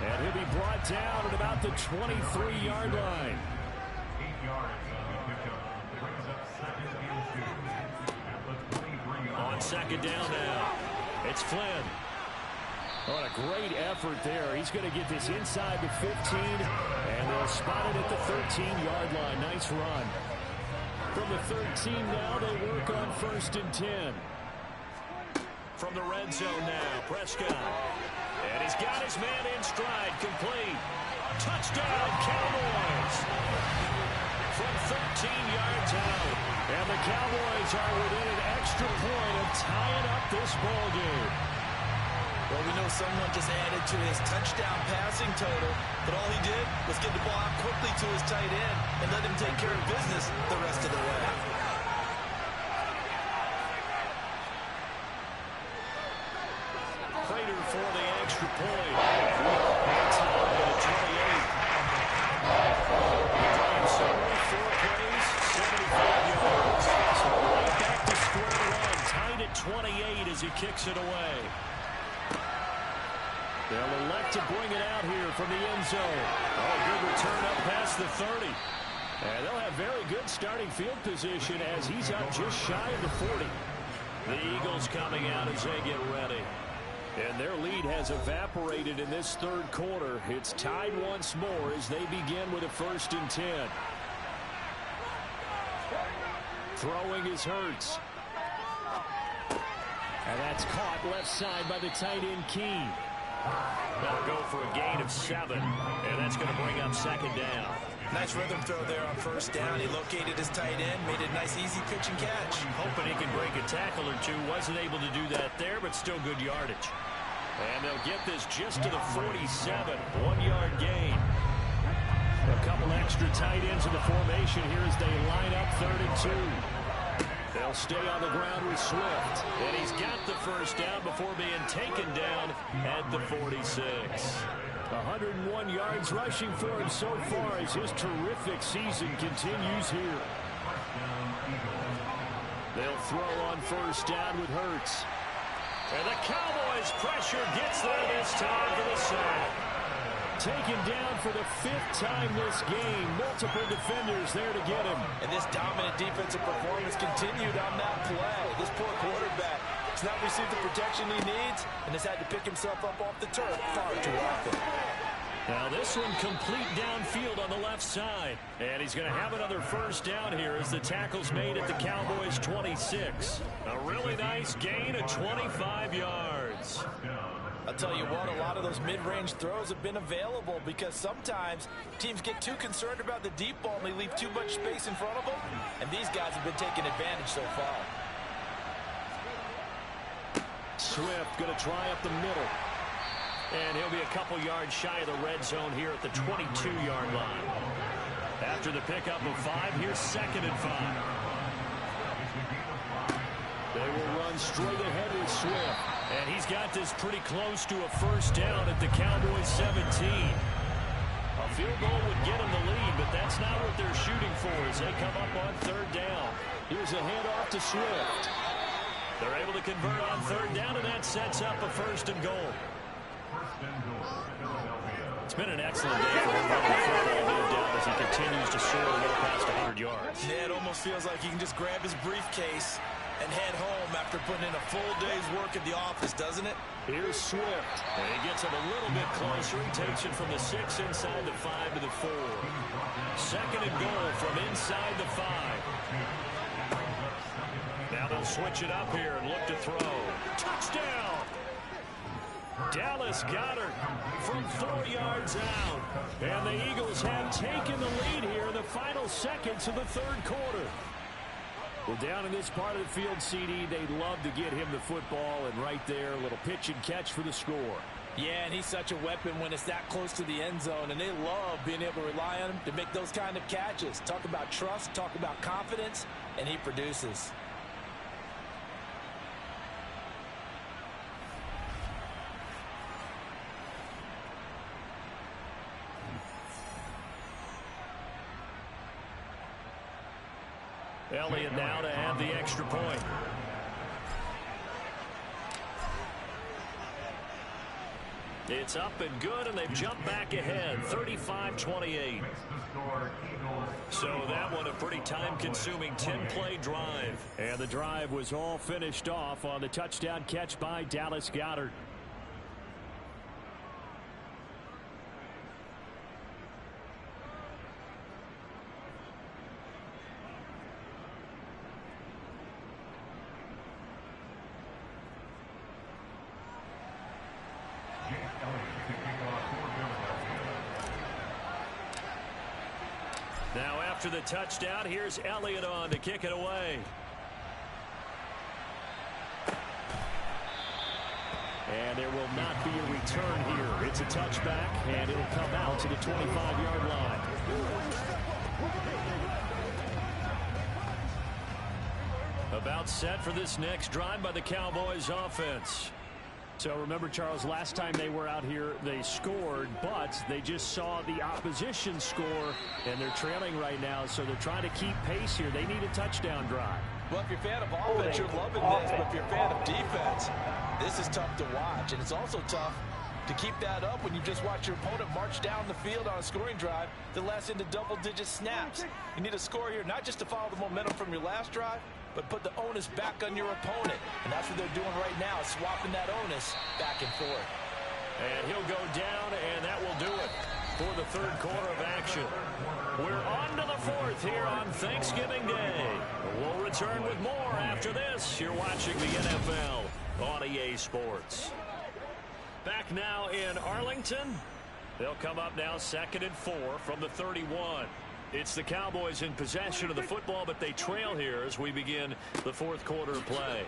And he'll be brought down at about the 23-yard line. On 2nd down now, it's Flynn. What a great effort there. He's going to get this inside the 15, and they'll spot it at the 13-yard line. Nice run. From the 13 now, they work on 1st and 10. From the red zone now, Prescott. And he's got his man in stride, complete. Touchdown, Cowboys. From 13 yards out. And the Cowboys are within an extra point of tying up this ball game. Well, we know someone just added to his touchdown passing total, but all he did was get the ball out quickly to his tight end and let him take care of business the rest of the way. Prater for the extra point. It's out at 28. Drive summary, 4 plays, 75 yards. So right back to square one, tied at 28 as he kicks it away. They'll elect to bring it out here from the end zone. Oh, good return up past the 30. And they'll have very good starting field position as he's up just shy of the 40. The Eagles coming out as they get ready. And their lead has evaporated in this 3rd quarter. It's tied once more as they begin with a 1st and 10. Throwing is Hurts. And that's caught left side by the tight end Keene. They'll go for a gain of 7, and that's going to bring up 2nd down. Nice rhythm throw there on 1st down. He located his tight end, made a nice easy pitch and catch. Hoping he can break a tackle or two. Wasn't able to do that there, but still good yardage. And they'll get this just to the 47. 1-yard gain. A couple extra tight ends in the formation here as they line up 3rd and 2. They'll stay on the ground with Swift. And he's got the 1st down before being taken down at the 46. 101 yards rushing for him so far as his terrific season continues here. They'll throw on 1st down with Hurts. And the Cowboys pressure gets there this time for the sack. Taken down for the 5th time this game. Multiple defenders there to get him. And this dominant defensive performance continued on that play. This poor quarterback has not received the protection he needs and has had to pick himself up off the turf far too often. Now this one complete downfield on the left side. And he's going to have another 1st down here as the tackle's made at the Cowboys' 26. A really nice gain of 25 yards. I'll tell you what, a lot of those mid-range throws have been available because sometimes teams get too concerned about the deep ball and they leave too much space in front of them. And these guys have been taking advantage so far. Swift going to try up the middle. And he'll be a couple yards shy of the red zone here at the 22-yard line. After the pickup of 5, here's 2nd and 5. They will run straight ahead with Swift. And he's got this pretty close to a 1st down at the Cowboys' 17. A field goal would get them the lead, but that's not what they're shooting for as they come up on 3rd down. Here's a handoff to Swift. They're able to convert on 3rd down, and that sets up a 1st and goal. It's been an excellent day for him running the football, no doubt, as he continues to soar well past 100 yards. Yeah, it almost feels like he can just grab his briefcase and head home after putting in a full day's work at the office, doesn't it? Here's Swift. And he gets him a little bit closer. He takes it from the 6 inside the 5 to the 4. 2nd and goal from inside the 5. Now they'll switch it up here and look to throw. Touchdown! Dallas Goedert from 4 yards out. And the Eagles have taken the lead here in the final seconds of the 3rd quarter. Well, down in this part of the field, CD, they'd love to get him the football, and right there, a little pitch and catch for the score. Yeah, and he's such a weapon when it's that close to the end zone, and they love being able to rely on him to make those kind of catches. Talk about trust, talk about confidence, and he produces. Elliott now to add the extra point. It's up and good, and they've jumped back ahead, 35-28. So that one a pretty time-consuming 10-play drive. And the drive was all finished off on the touchdown catch by Dallas Goedert. Now after the touchdown, here's Elliott on to kick it away. And there will not be a return here. It's a touchback, and it'll come out to the 25-yard line. About set for this next drive by the Cowboys offense. So remember, Charles, last time they were out here, they scored, but they just saw the opposition score, and they're trailing right now, so they're trying to keep pace here. They need a touchdown drive. Well, if you're a fan of offense, you're loving this, but if you're a fan of defense, this is tough to watch, and it's also tough to keep that up when you just watch your opponent march down the field on a scoring drive that lasts into double-digit snaps. You need a score here, not just to follow the momentum from your last drive, but put the onus back on your opponent. And that's what they're doing right now, swapping that onus back and forth. And he'll go down, and that will do it for the third quarter of action. We're on to the fourth here on Thanksgiving Day. We'll return with more after this. You're watching the NFL on EA Sports. Back now in Arlington. They'll come up now 2nd and 4 from the 31. It's the Cowboys in possession of the football, but they trail here as we begin the 4th quarter of play.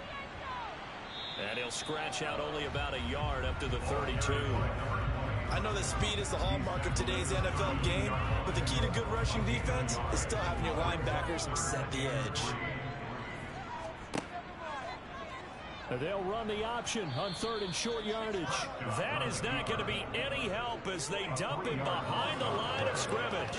And he'll scratch out only about a yard up to the 32. I know that speed is the hallmark of today's NFL game, but the key to good rushing defense is still having your linebackers set the edge. They'll run the option on 3rd and short yardage. That is not going to be any help as they dump him behind the line of scrimmage.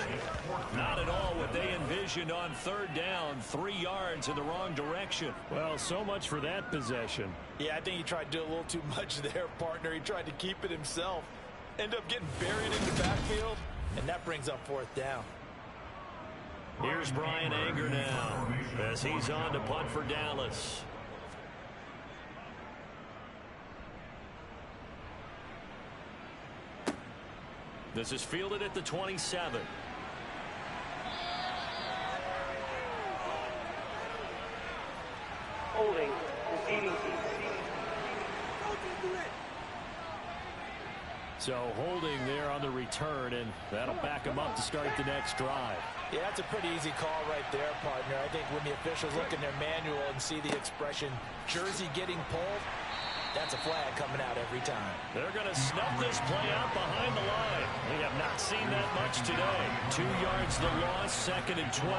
Not at all what they envisioned on 3rd down, 3 yards in the wrong direction. Well, so much for that possession. Yeah, I think he tried to do a little too much there, partner. He tried to keep it himself. End up getting buried in the backfield, and that brings up 4th down. Here's Brian Anger now as he's on to punt for Dallas. This is fielded at the 27. Holding. Receiving. So holding there on the return, and that'll back him up to start the next drive. Yeah, that's a pretty easy call right there, partner. I think when the officials look in their manual and see the expression jersey getting pulled, that's a flag coming out every time. They're going to snuff this play out behind the line. We have not seen that much today. 2 yards the loss, 2nd and 12.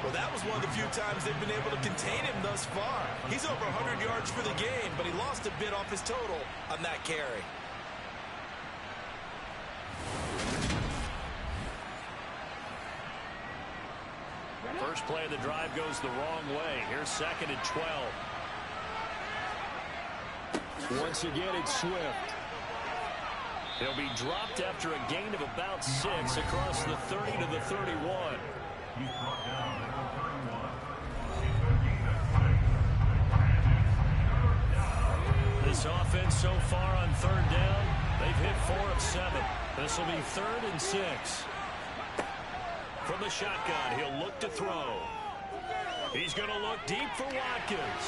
Well, that was one of the few times they've been able to contain him thus far. He's over 100 yards for the game, but he lost a bit off his total on that carry. First play of the drive goes the wrong way. Here's 2nd and 12. Once again, it's Swift. He'll be dropped after a gain of about 6 across the 30 to the 31. This offense so far on 3rd down, they've hit 4 of 7. This will be 3rd and 6. From the shotgun, he'll look to throw. He's going to look deep for Watkins.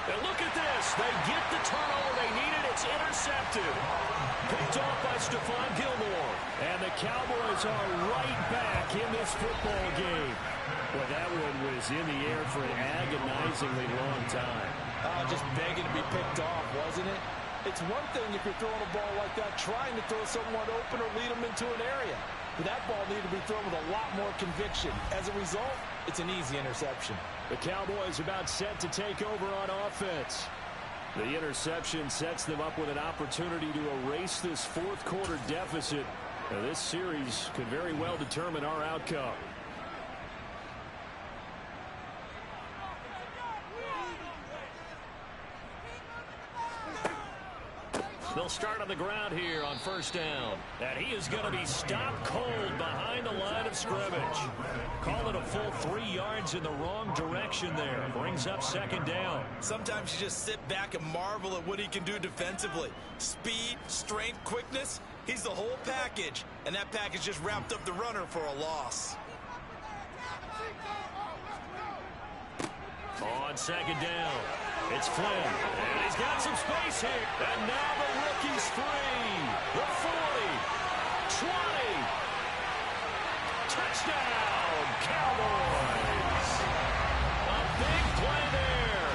And look at this. They get the turnover they needed. It's intercepted. Picked off by Stephon Gilmore. And the Cowboys are right back in this football game. Well, that one was in the air for an agonizingly long time. Just begging to be picked off, wasn't it? It's one thing if you're throwing a ball like that, trying to throw someone open or lead them into an area. But that ball needed to be thrown with a lot more conviction. As a result, it's an easy interception. The Cowboys about set to take over on offense. The interception sets them up with an opportunity to erase this 4th quarter deficit. Now, this series could very well determine our outcome. They'll start on the ground here on 1st down. And he is going to be stopped cold behind the line of scrimmage. Call it a full 3 yards in the wrong direction there. Brings up 2nd down. Sometimes you just sit back and marvel at what he can do defensively. Speed, strength, quickness. He's the whole package. And that package just wrapped up the runner for a loss. On 2nd down, it's Flynn. And he's got some space here. And now the rookie's free. The 40, 20. Touchdown, Cowboys. A big play there.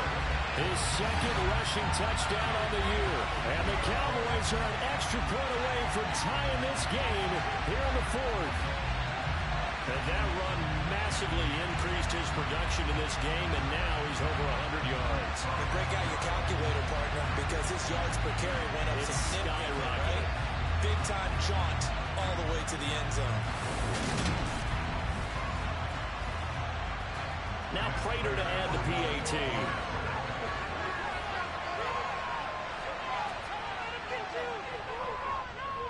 His 2nd rushing touchdown on the year. And the Cowboys are an extra point away from tying this game here in the 4th. And that run massively increased his production in this game, and now he's over 100 yards. You break out your calculator, partner, because his yards per carry went up significantly, right? Big-time jaunt all the way to the end zone. Now Prater to add the PAT.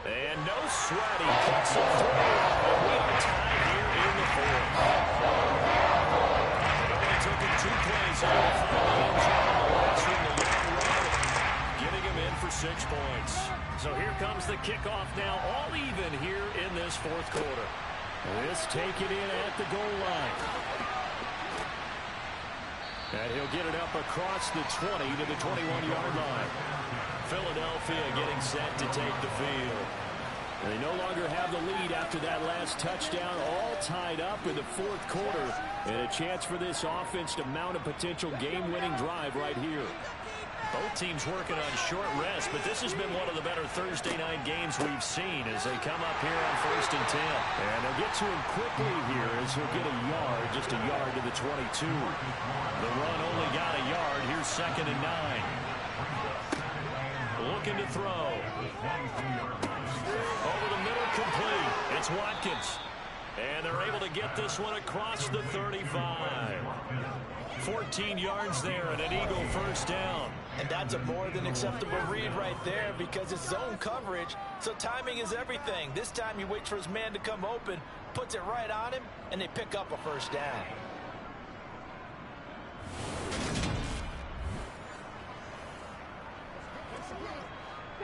And no sweat, he cuts it through. And we are tied here in the 4th. It only took him 2 plays here to find the end zone on the last one, the long run, getting him in for 6 points. So here comes the kickoff now, all even here in this 4th quarter. This taken in at the goal line. And he'll get it up across the 20 to the 21-yard line. Philadelphia getting set to take the field. And they no longer have the lead after that last touchdown, all tied up in the fourth quarter. And a chance for this offense to mount a potential game-winning drive right here. Both teams working on short rest, but this has been one of the better Thursday night games we've seen as they come up here on 1st and 10. And they'll get to him quickly here as he'll get a yard, just a yard to the 22. The run only got a yard. Here's 2nd and 9. Looking to throw. Over the middle, complete. It's Watkins. And they're able to get this one across the 35. 14 yards there and an Eagle first down. And that's a more than acceptable read right there because it's zone coverage, so timing is everything. This time he waits for his man to come open, puts it right on him, and they pick up a first down.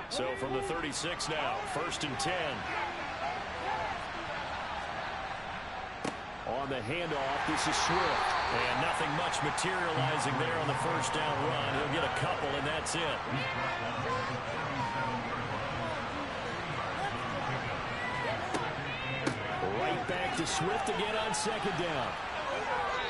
So from the 36 now, 1st and 10. On the handoff, this is Swift. And nothing much materializing there on the first down run. He'll get a couple, and that's it. Right back to Swift again on 2nd down.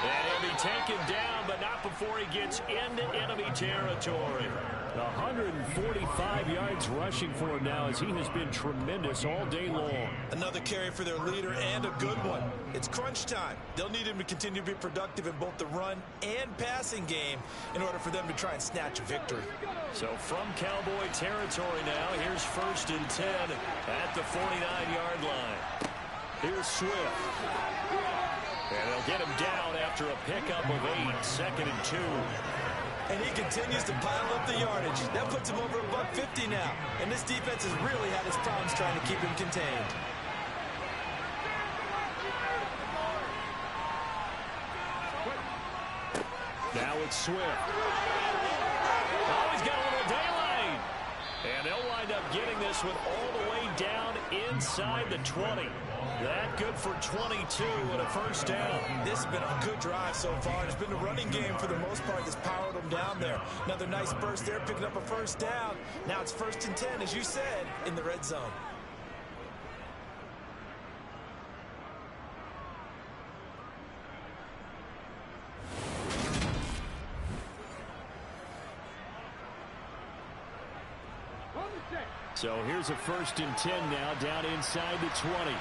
And he'll be taken down, but not before he gets into enemy territory. 145 yards rushing for him now as he has been tremendous all day long. Another carry for their leader and a good one. It's crunch time. They'll need him to continue to be productive in both the run and passing game in order for them to try and snatch a victory. So from Cowboy territory now, here's 1st and 10 at the 49-yard line. Here's Swift. And they'll get him down after a pickup of 8, 2nd and 2. And he continues to pile up the yardage. That puts him over $150 now. And this defense has really had its problems trying to keep him contained. Now it's Swift. Oh, he's got a little daylight. And they'll wind up getting this one all the way down inside the 20. That good for 22 and a first down. This has been a good drive so far. It's been a running game for the most part that's powered them down there. Another nice burst there, picking up a first down. Now it's 1st and 10, as you said, in the red zone. So here's a 1st and 10 now down inside the 20.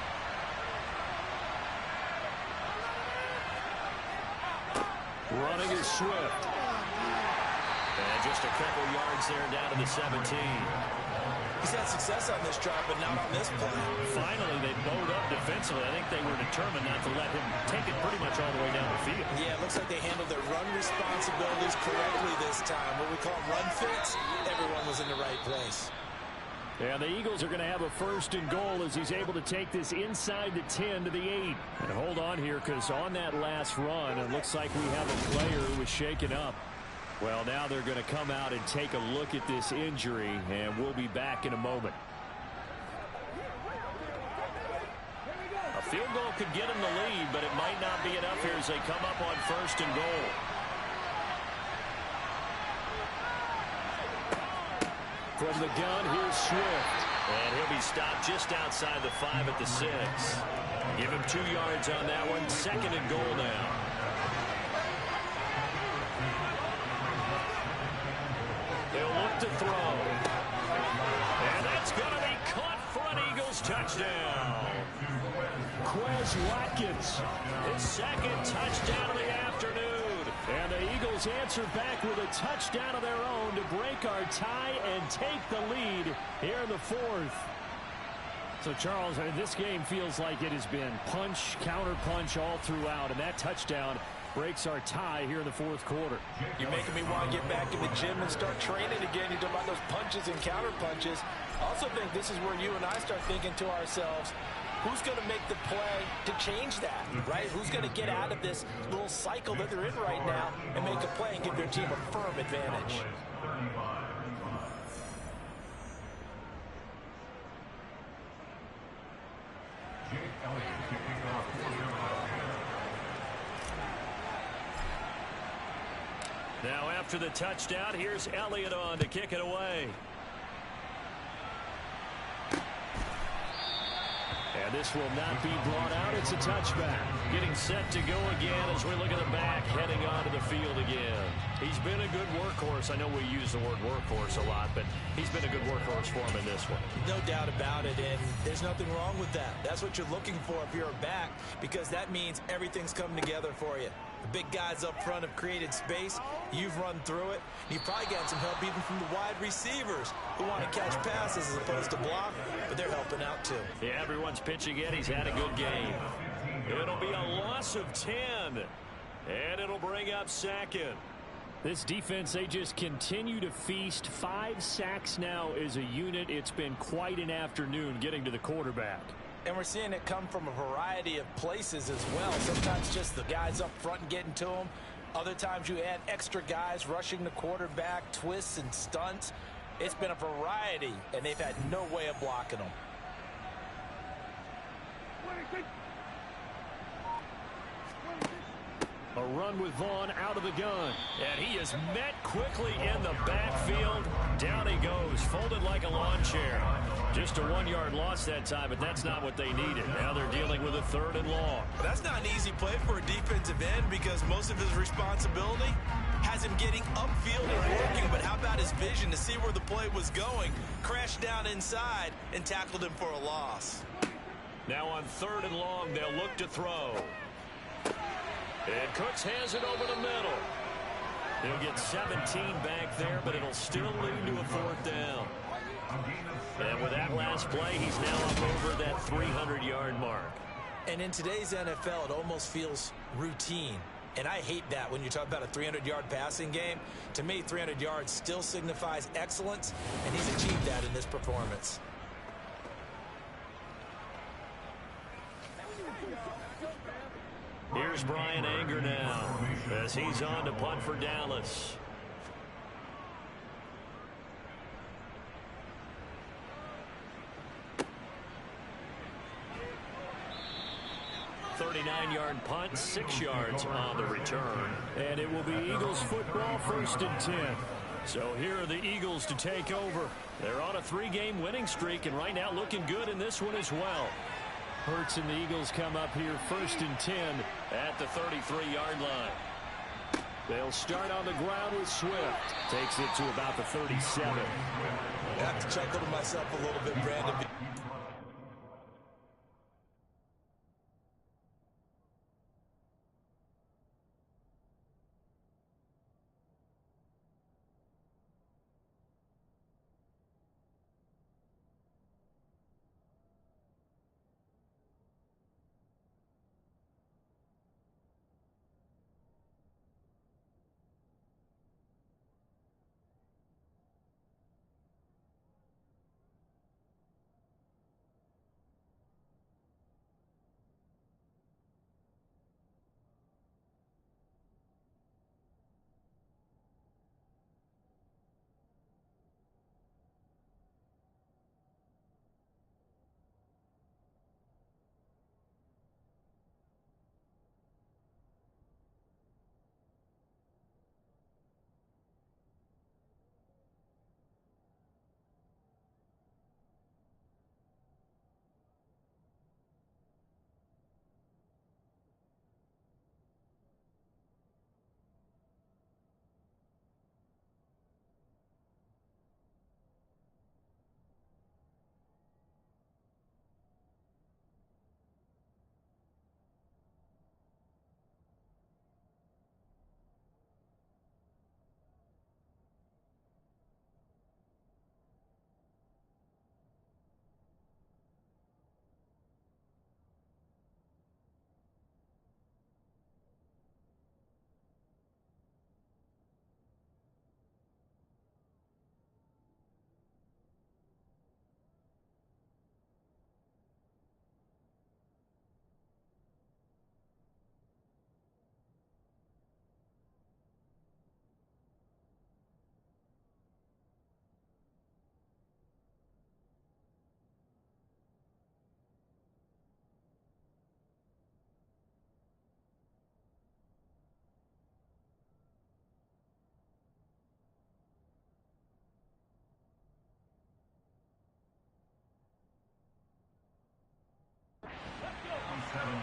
Running is Swift. And just a couple yards there down to the 17. He's had success on this drive, but not on this play. Finally, they bowed up defensively. I think they were determined not to let him take it pretty much all the way down the field. Yeah, it looks like they handled their run responsibilities correctly this time. What we call run fits, everyone was in the right place. And the Eagles are going to have a 1st and goal as he's able to take this inside the 10 to the 8. And hold on here because on that last run, it looks like we have a player who was shaken up. Well, now they're going to come out and take a look at this injury, and we'll be back in a moment. A field goal could get him the lead, but it might not be enough here as they come up on 1st and goal. From the gun, here's Swift. And he'll be stopped just outside the 5 at the 6. Give him 2 yards on that one. 2nd and goal now. They'll look to throw. And that's going to be caught for an Eagles touchdown. Quez Watkins. His 2nd touchdown of the afternoon. And the Eagles answer back with a touchdown of their own to break our tie and take the lead here in the 4th. So, Charles, this game feels like it has been punch, counter punch all throughout, and that touchdown breaks our tie here in the 4th quarter. You're making me want to get back in the gym and start training again. You're talking about those punches and counter punches. I also think this is where you and I start thinking to ourselves, who's going to make the play to change that, right? Who's going to get out of this little cycle that they're in right now and make a play and give their team a firm advantage? Now after the touchdown, here's Elliott on to kick it away. this will not be brought out. It's a touchback. Getting set to go again as we look at the back heading onto the field again. He's been a good workhorse. I know we use the word workhorse a lot, but he's been a good workhorse for him in this one. No doubt about it, and there's nothing wrong with that. That's what you're looking for if you're a back, because that means everything's coming together for you. The big guys up front have created space. You've run through it. You've probably gotten some help even from the wide receivers who want to catch passes as opposed to block, but they're helping out too. Yeah, everyone's pitching in. He's had a good game. It'll be a loss of 10, and it'll bring up second. This defense, they just continue to feast. 5 sacks now as a unit. It's been quite an afternoon getting to the quarterback. And we're seeing it come from a variety of places as well. Sometimes just the guys up front and getting to them. Other times you add extra guys rushing the quarterback, twists and stunts. It's been a variety, and they've had no way of blocking them. A run with Vaughn out of the gun. And he is met quickly in the backfield. Down he goes, folded like a lawn chair. Just a 1-yard loss that time, but that's not what they needed. Now they're dealing with a 3rd and long. That's not an easy play for a defensive end because most of his responsibility has him getting upfield and working. But how about his vision to see where the play was going? Crashed down inside and tackled him for a loss. Now on 3rd and long, they'll look to throw. And Cooks has it over the middle. He'll get 17 back there, but it'll still lead to a 4th down. And with that last play, he's now up over that 300-yard mark. And in today's NFL, it almost feels routine. And I hate that when you talk about a 300-yard passing game. To me, 300 yards still signifies excellence, and he's achieved that in this performance. Here's Brian Anger now as he's on to punt for Dallas. .39-yard punt, 6 yards on the return. And it will be Eagles football, 1st and 10. So here are the Eagles to take over. They're on a 3-game winning streak, and right now looking good in this one as well. Hurts and the Eagles come up here 1st and 10 at the 33-yard line. They'll start on the ground with Swift. Takes it to about the 37. I have to chuckle to myself a little bit, Brandon.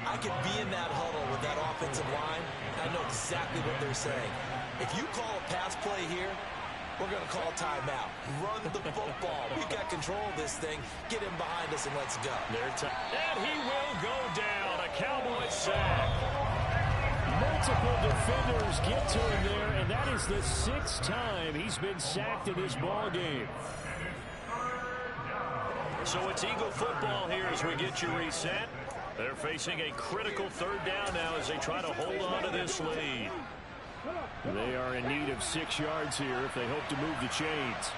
I could be in that huddle with that offensive line, and I know exactly what they're saying. If you call a pass play here, we're going to call timeout. Run the football. We've got control of this thing. Get him behind us and let's go. And he will go down. A Cowboys sack. Multiple defenders get to him there, and that is the 6th time he's been sacked in this ball game. So it's Eagle football here as we get you reset. They're facing a critical 3rd down now as they try to hold on to this lead. They are in need of 6 yards here if they hope to move the chains.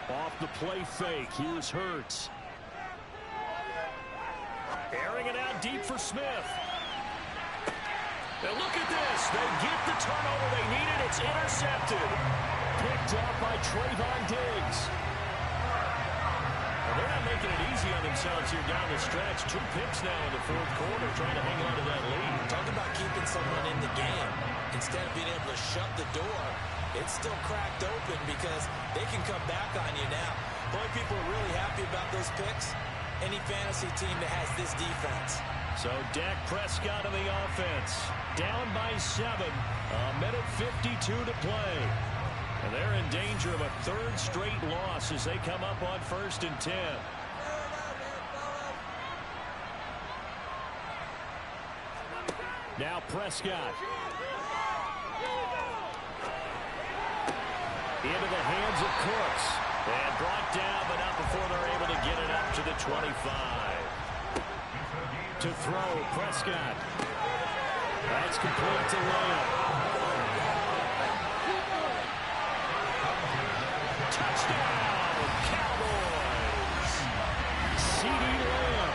Off the play fake, here's Hurts. Airing it out deep for Smith. Now look at this. They get the turnover they needed. It's intercepted. Picked up by Trayvon Diggs. Well, they're not making it easy on themselves here down the stretch. 2 picks now in the 4th quarter, trying to hang on to that lead. Talk about keeping someone in the game. Instead of being able to shut the door, it's still cracked open because they can come back on you now. The only people are really happy about those picks, any fantasy team that has this defense. So Dak Prescott on the offense. Down by 7. A minute 52 to play. And they're in danger of a 3rd straight loss as they come up on 1st and 10. Now Prescott. Into the hands of Cooks. And brought down, but not before they're able to get it up to the 25. To throw, Prescott. That's complete to Lamb. Touchdown, Cowboys. CeeDee Lamb.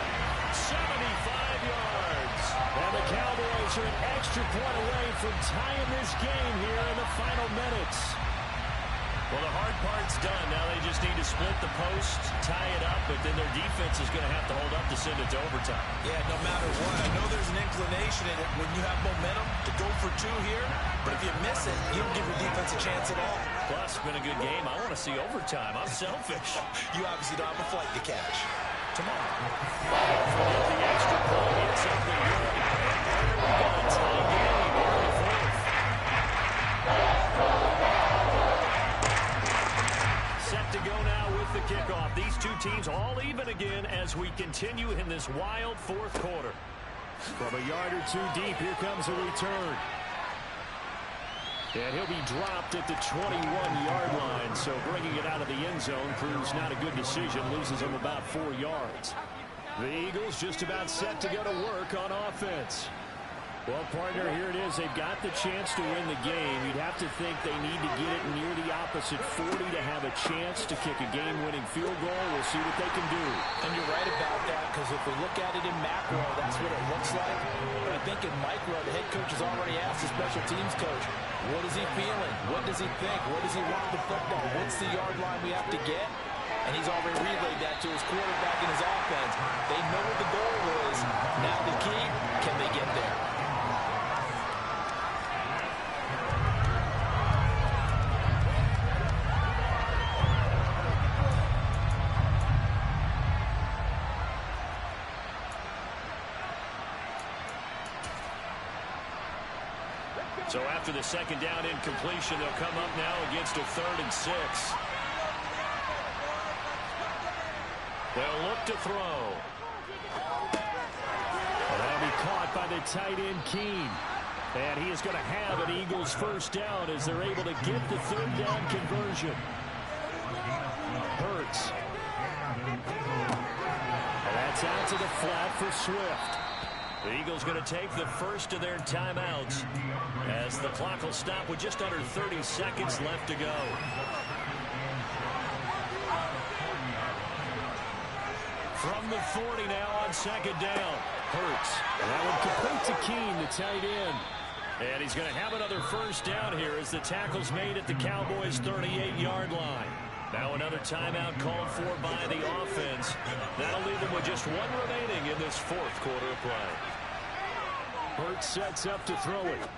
75 yards. And the Cowboys are an extra point away from tying this game here in the final minutes. Well, the hard part's done. Now they just need to split the post, tie it up, but then their defense is going to have to hold up to send it to overtime. Yeah, no matter what. I know there's an inclination in it when you have momentum to go for 2 here, but if you miss it, you don't give your defense a chance at all. Plus, it's been a good game. I want to see overtime. I'm selfish. You obviously don't have a flight to catch. Tomorrow. Forget the extra point. It's something good. We got a tie game in the 4th. Set to go now with the kickoff. These 2 teams all even again as we continue in this wild 4th quarter. From a yard or 2 deep, here comes a return. And he'll be dropped at the 21-yard line, so bringing it out of the end zone proves not a good decision, loses him about 4 yards. The Eagles just about set to go to work on offense. Well, partner, here it is. They've got the chance to win the game. You'd have to think they need to get it near the opposite 40 to have a chance to kick a game-winning field goal. We'll see what they can do. And you're right about that, because if we look at it in macro, that's what it looks like. But I think in micro, the head coach has already asked the special teams coach, what is he feeling? What does he think? Where does he want the football? What's the yard line we have to get? And he's already relayed that to his quarterback and his offense. They know what the goal is. Now the key, can they get there? So after the 2nd down incompletion, they'll come up now against a 3rd and 6. They'll look to throw. And that'll be caught by the tight end, Keene. And he is going to have an Eagles 1st down as they're able to get the 3rd down conversion. Hurts. And that's out to the flat for Swift. The Eagles going to take the first of their timeouts as the clock will stop with just under 30 seconds left to go. From the 40 now on 2nd down. Hurts. And that one complete to Keene, the tight end. And he's going to have another 1st down here as the tackle's made at the Cowboys' 38-yard line. Now another timeout called for by the offense. That'll leave them with just 1 remaining in this 4th quarter of play. Hurts sets up to throw it.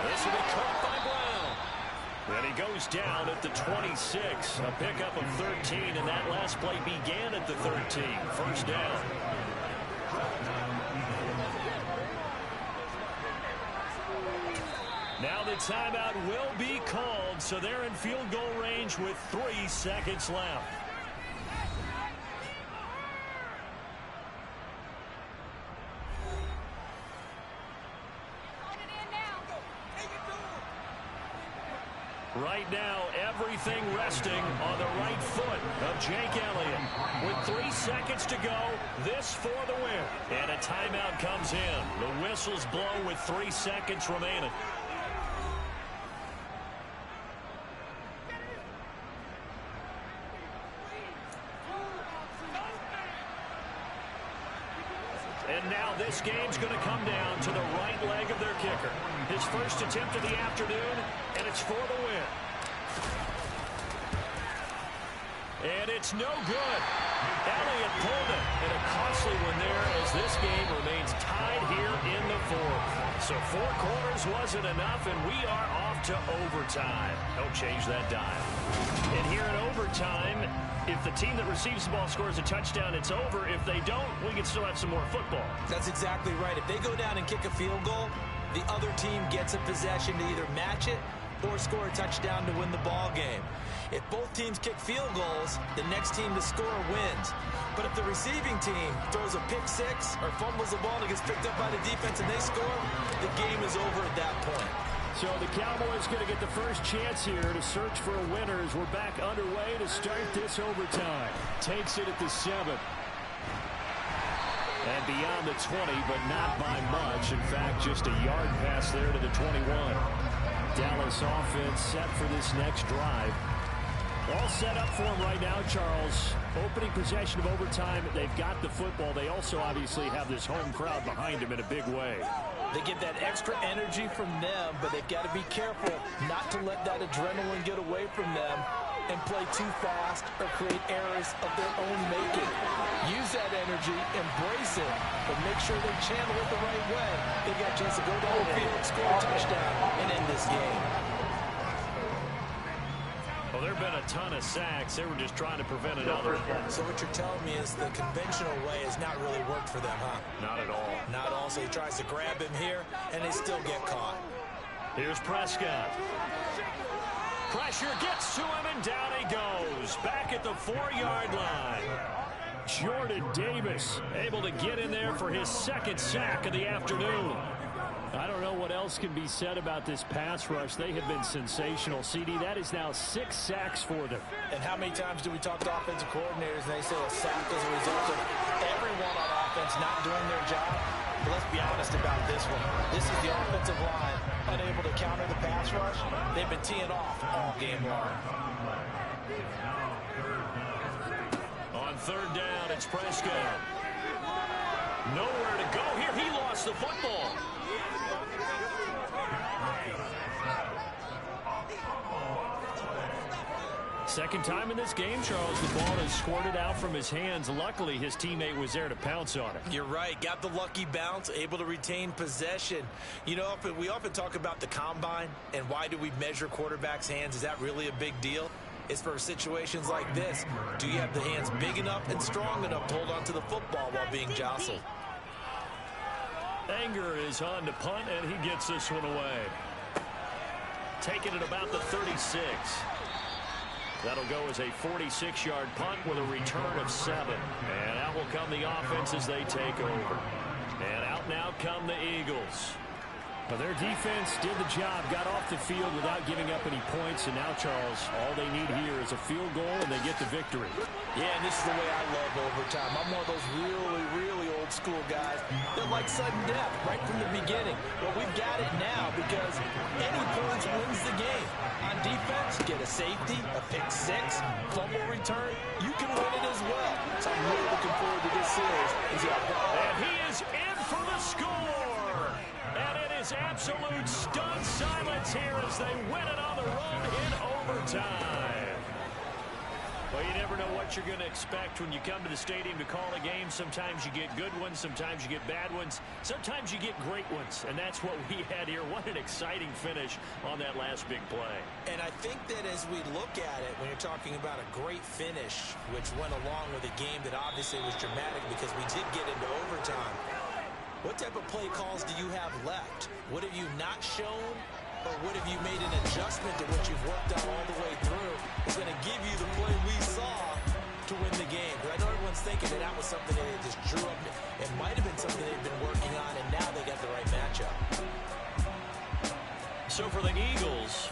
This will be caught by Brown. And he goes down at the 26. A pickup of 13, and that last play began at the 13. First down. Now the timeout will be called, so they're in field goal range with 3 seconds left. Right now, everything resting on the right foot of Jake Elliott. With 3 seconds to go, this for the win. And a timeout comes in. The whistles blow with 3 seconds remaining. And now this game's going to come down to the right leg of their kicker. His first attempt of the afternoon, and it's for the win. And it's no good. Elliott pulled it, and a costly one there as this game remains tied here in the fourth. So 4 quarters wasn't enough, and we are off to overtime. Don't change that dial. And here in overtime, if the team that receives the ball scores a touchdown, it's over. If they don't, we can still have some more football. That's exactly right. If they go down and kick a field goal, the other team gets a possession to either match it or score a touchdown to win the ball game. If both teams kick field goals, the next team to score wins. But if the receiving team throws a pick six or fumbles the ball and it gets picked up by the defense and they score, the game is over at that point. So the Cowboys going to get the first chance here to search for a winner as we're back underway to start this overtime. Takes it at the 7. And beyond the 20, but not by much. In fact, just a yard pass there to the 21. Dallas offense set for this next drive. All set up for him right now, Charles. Opening possession of overtime. They've got the football. They also obviously have this home crowd behind them in a big way. They get that extra energy from them, but they've got to be careful not to let that adrenaline get away from them and play too fast or create errors of their own making. Use that energy, embrace it, but make sure they channel it the right way. They've got a chance to go down the field, score a touchdown, and end this game. Well, there have been a ton of sacks. They were just trying to prevent another. So what you're telling me is the conventional way has not really worked for them, huh? Not at all. Not at all. So he tries to grab him here, and they still get caught. Here's Prescott. Pressure gets to him, and down he goes. Back at the 4-yard line. Jordan Davis able to get in there for his second sack of the afternoon. I don't know what else can be said about this pass rush. They have been sensational. CD, that is now 6 sacks for them. And how many times do we talk to offensive coordinators and they say a sack is a result of everyone on offense not doing their job? But let's be honest about this one. This is the offensive line unable to counter the pass rush. They've been teeing off all game long. On 3rd down, it's Prescott. Nowhere to go here. He lost the football. Second time in this game, Charles, the ball has squirted out from his hands. Luckily, his teammate was there to pounce on it. You're right. Got the lucky bounce, able to retain possession. You know, we often talk about the combine and why do we measure quarterbacks' hands. Is that really a big deal? It's for situations like this. Do you have the hands big enough and strong enough to hold on to the football while being jostled? Anger is on to punt, and he gets this one away. Taking it about the 36. That'll go as a 46-yard punt with a return of 7. And out will come the offense as they take over. And out now come the Eagles. Well, their defense did the job, got off the field without giving up any points. And now, Charles, all they need here is a field goal, and they get the victory. Yeah, and this is the way I love overtime. I'm one of those really, really old school guys that like sudden death right from the beginning. Well, we've got it now because any points wins the game. On defense, get a safety, a pick six, fumble return. You can win it as well. So I'm really looking forward to this series. And he is in for the score. And it is absolute stunned silence here as they win it on the road in overtime. Well, you never know what you're going to expect when you come to the stadium to call a game. Sometimes you get good ones. Sometimes you get bad ones. Sometimes you get great ones. And that's what we had here. What an exciting finish on that last big play. And I think that as we look at it, when you're talking about a great finish, which went along with a game that obviously was dramatic because we did get into overtime, what type of play calls do you have left? What have you not shown? Or what have you made an adjustment to what you've worked out all the way through? It's going to give you the play we saw to win the game. But I know everyone's thinking that that was something that they just drew up. It might have been something they've been working on, and now they got the right matchup. So for the Eagles,